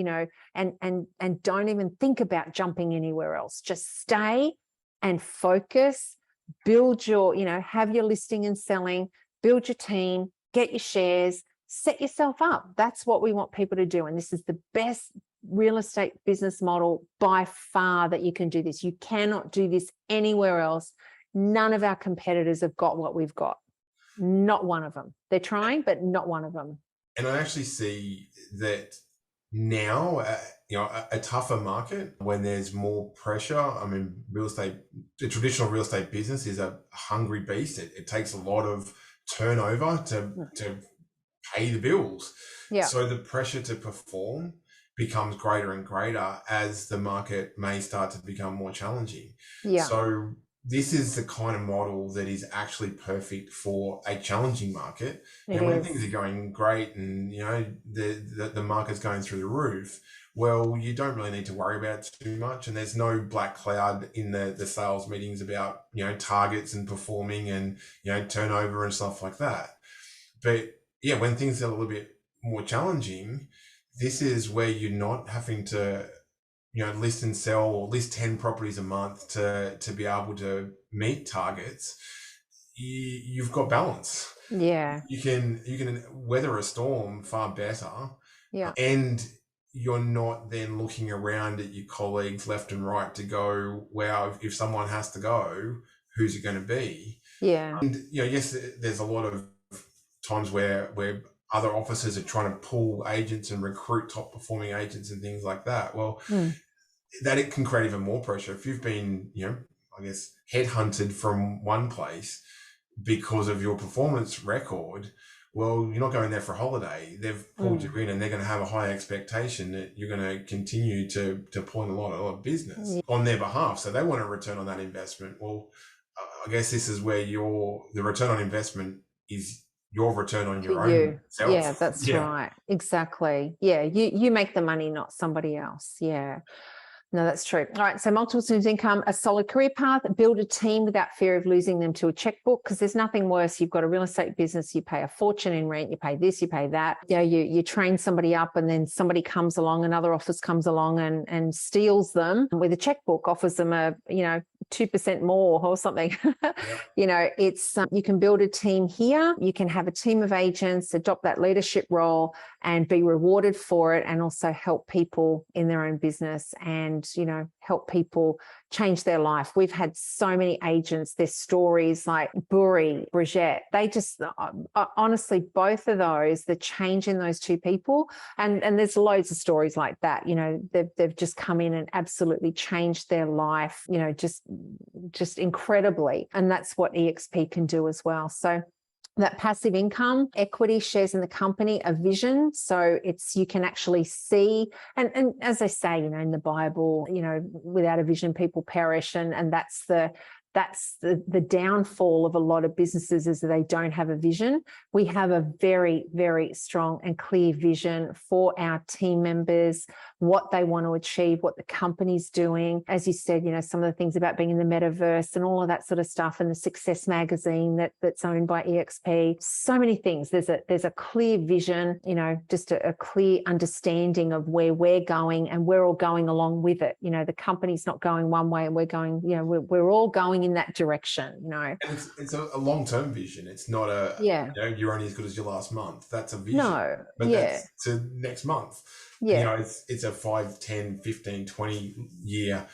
and don't even think about jumping anywhere else. Just stay and focus, build your, have your listing and selling, build your team, get your shares, set yourself up. That's what we want people to do. And this is the best real estate business model by far that you can do this. You cannot do this anywhere else. None of our competitors have got what we've got. Not one of them. They're trying, but not one of them. And I actually see that now, a tougher market when there's more pressure. I mean, real estate, the traditional real estate business is a hungry beast. It takes a lot of turnover to pay the bills. Yeah. So the pressure to perform becomes greater and greater as the market may start to become more challenging. Yeah. So this is the kind of model that is actually perfect for a challenging market. And when things are going great and, the market's going through the roof, well, you don't really need to worry about it too much. And there's no black cloud in the sales meetings about, targets and performing and, turnover and stuff like that. But yeah, when things are a little bit more challenging, this is where you're not having to list and sell or list 10 properties a month to be able to meet targets. You've got balance. Yeah. You can weather a storm far better. Yeah. And you're not then looking around at your colleagues left and right to go, wow, if someone has to go, who's it going to be? Yeah. And, yes, there's a lot of times where other offices are trying to pull agents and recruit top performing agents and things like that. Well, that it can create even more pressure. If you've been, headhunted from one place because of your performance record, well, you're not going there for a holiday. They've pulled you in and they're going to have a high expectation that you're going to continue to pull in a lot of business on their behalf. So they want a return on that investment. Well, I guess this is where the return on investment is your return on your own self. Yeah, that's right. Exactly. Yeah. You make the money, not somebody else. Yeah. No, that's true. All right. So multiple streams of income, a solid career path, build a team without fear of losing them to a checkbook, because there's nothing worse. You've got a real estate business, you pay a fortune in rent, you pay this, you pay that. You train somebody up and then somebody comes along, another office comes along and steals them with a checkbook, offers them a, 2% more or something. It's you can build a team here. You can have a team of agents, adopt that leadership role and be rewarded for it, and also help people in their own business and, help people change their life. We've had so many agents, their stories like Buri, Brigitte, they just, honestly, both of those, the change in those two people, and there's loads of stories like that, they've just come in and absolutely changed their life, just incredibly. And that's what eXp can do as well. So that passive income, equity, shares in the company, a vision. So you can actually see, and as I say, in the Bible, without a vision, people perish. And that's the downfall of a lot of businesses, is that they don't have a vision. We have a very, very strong and clear vision for our team members, what they want to achieve, what the company's doing. As you said, some of the things about being in the metaverse and all of that sort of stuff, and the Success magazine that's owned by eXp. So many things. There's a clear vision, just a clear understanding of where we're going, and we're all going along with it. The company's not going one way and we're going, we're all going in that direction, And it's a long-term vision. It's not you're only as good as your last month. That's a vision. No. But that's to next month. Yeah. It's a 5, 10, 15, 20 year,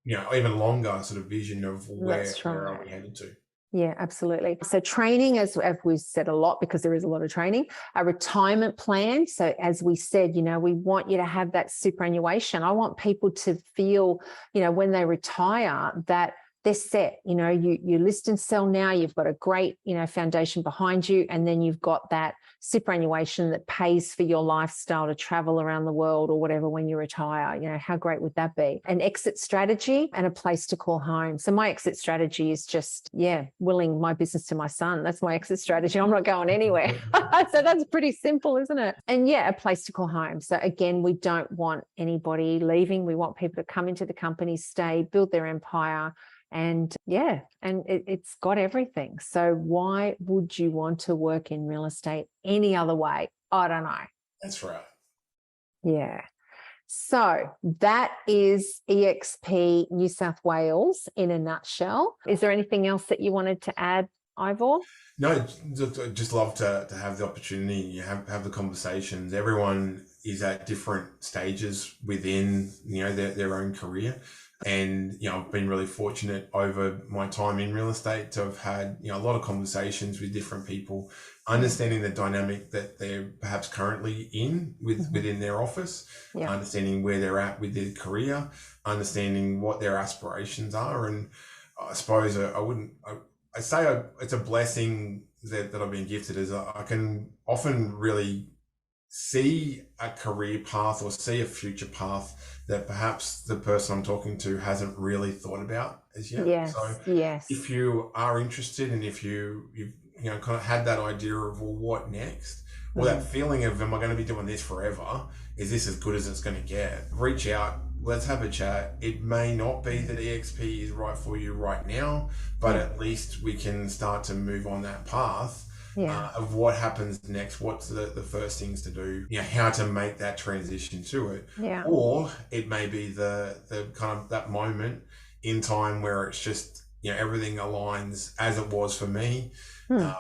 even longer sort of vision of where are we headed to. Yeah, absolutely. So training, as we've said a lot, because there is a lot of training, a retirement plan. So as we said, we want you to have that superannuation. I want people to feel, when they retire, that they're set. You list and sell now, you've got a great, foundation behind you, and then you've got that superannuation that pays for your lifestyle to travel around the world or whatever when you retire. How great would that be? An exit strategy and a place to call home. So my exit strategy is just, willing my business to my son. That's my exit strategy. I'm not going anywhere. So that's pretty simple, isn't it? And a place to call home. So again, we don't want anybody leaving. We want people to come into the company, stay, build their empire. And it's got everything. So why would you want to work in real estate any other way? I don't know. That's right. Yeah. So that is EXP New South Wales in a nutshell. Is there anything else that you wanted to add, Ivor? No, just love to have the opportunity. You have the conversations. Everyone is at different stages within their own career. And, I've been really fortunate over my time in real estate to have had, a lot of conversations with different people, understanding the dynamic that they're perhaps currently in within their office, understanding where they're at with their career, understanding what their aspirations are. And I suppose I say it's a blessing that I've been gifted, as I can often really see a career path or see a future path that perhaps the person I'm talking to hasn't really thought about as yet. Yes. If you are interested, and if you've kind of had that idea of, well, what next? Or that feeling of, am I going to be doing this forever? Is this as good as it's going to get? Reach out. Let's have a chat. It may not be that EXP is right for you right now, but at least we can start to move on that path. Of what happens next, what's the first things to do, how to make that transition to it. Or it may be the kind of that moment in time where it's just, everything aligns as it was for me. A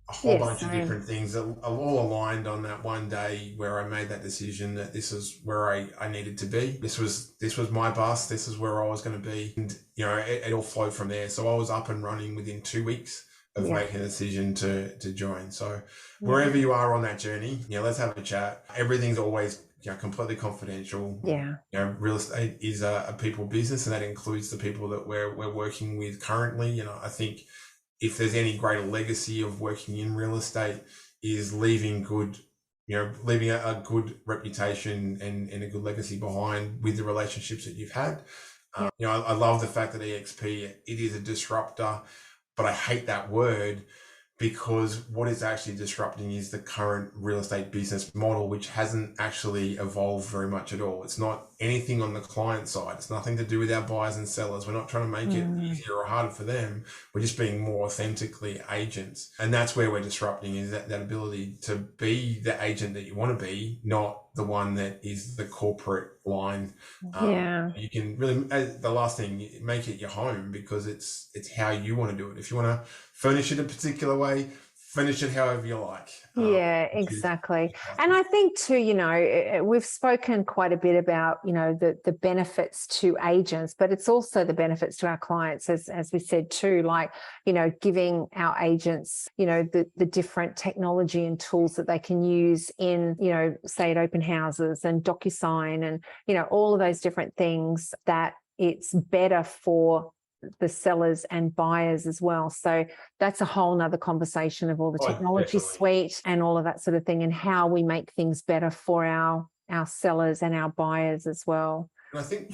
whole bunch of different things that are all aligned on that one day where I made that decision that this is where I needed to be. This was my bus. This is where I was going to be. And, it all flowed from there. So I was up and running within 2 weeks of making a decision to join. So wherever you are on that journey, let's have a chat. Everything's always completely confidential. Real estate is a people business, and that includes the people that we're working with currently. I think if there's any greater legacy of working in real estate is leaving a good reputation and a good legacy behind with the relationships that you've had. I love the fact that EXP, it is a disruptor, but I hate that word, because what it's actually disrupting is the current real estate business model, which hasn't actually evolved very much at all. It's not anything on the client side. It's nothing to do with our buyers and sellers. We're not trying to make it easier or harder for them. We're just being more authentically agents. And that's where we're disrupting, is that ability to be the agent that you want to be, not the one that is the corporate line. You can really, the last thing, make it your home, because it's how you want to do it. If you want to furnish it a particular way, finish it however you like. Exactly. And I think too, we've spoken quite a bit about, the benefits to agents, but it's also the benefits to our clients, as we said too, like, giving our agents, the different technology and tools that they can use in, say at open houses and DocuSign and, all of those different things, that it's better for the sellers and buyers as well. So that's a whole nother conversation of all the technology suite and all of that sort of thing, and how we make things better for our sellers and our buyers as well. And I think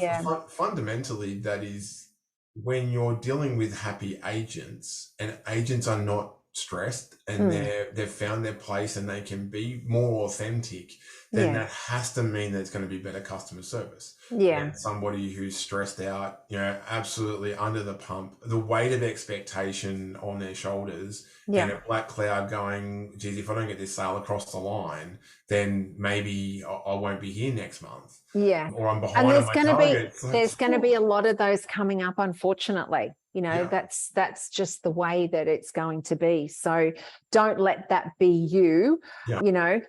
fundamentally, that is when you're dealing with happy agents, and agents are not stressed, and they've found their place and they can be more authentic, then that has to mean that it's going to be better customer service. And somebody who's stressed out, absolutely under the pump, the weight of expectation on their shoulders, and a black cloud going, geez, if I don't get this sale across the line, then maybe I won't be here next month. Or I'm behind on my target. There's going to be a lot of those coming up, unfortunately. That's just the way that it's going to be. So don't let that be you.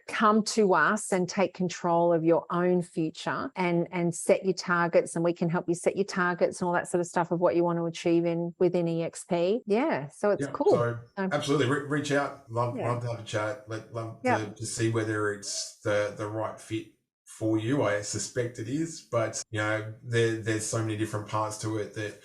Come to us and take control of your own future and set your targets, and we can help you set your targets and all that sort of stuff of what you want to achieve within EXP. So it's cool. So absolutely, reach out. Love to have a chat. Love to see whether it's the right fit for you. I suspect it is, but there's so many different parts to it that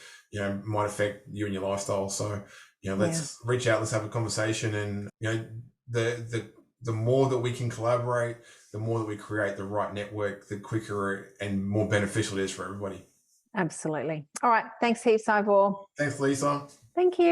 might affect you and your lifestyle. So let's reach out, let's have a conversation, and the more that we can collaborate, the more that we create the right network, the quicker and more beneficial it is for everybody. Absolutely. All right. Thanks heaps, Ivor. Thanks, Lisa. Thank you.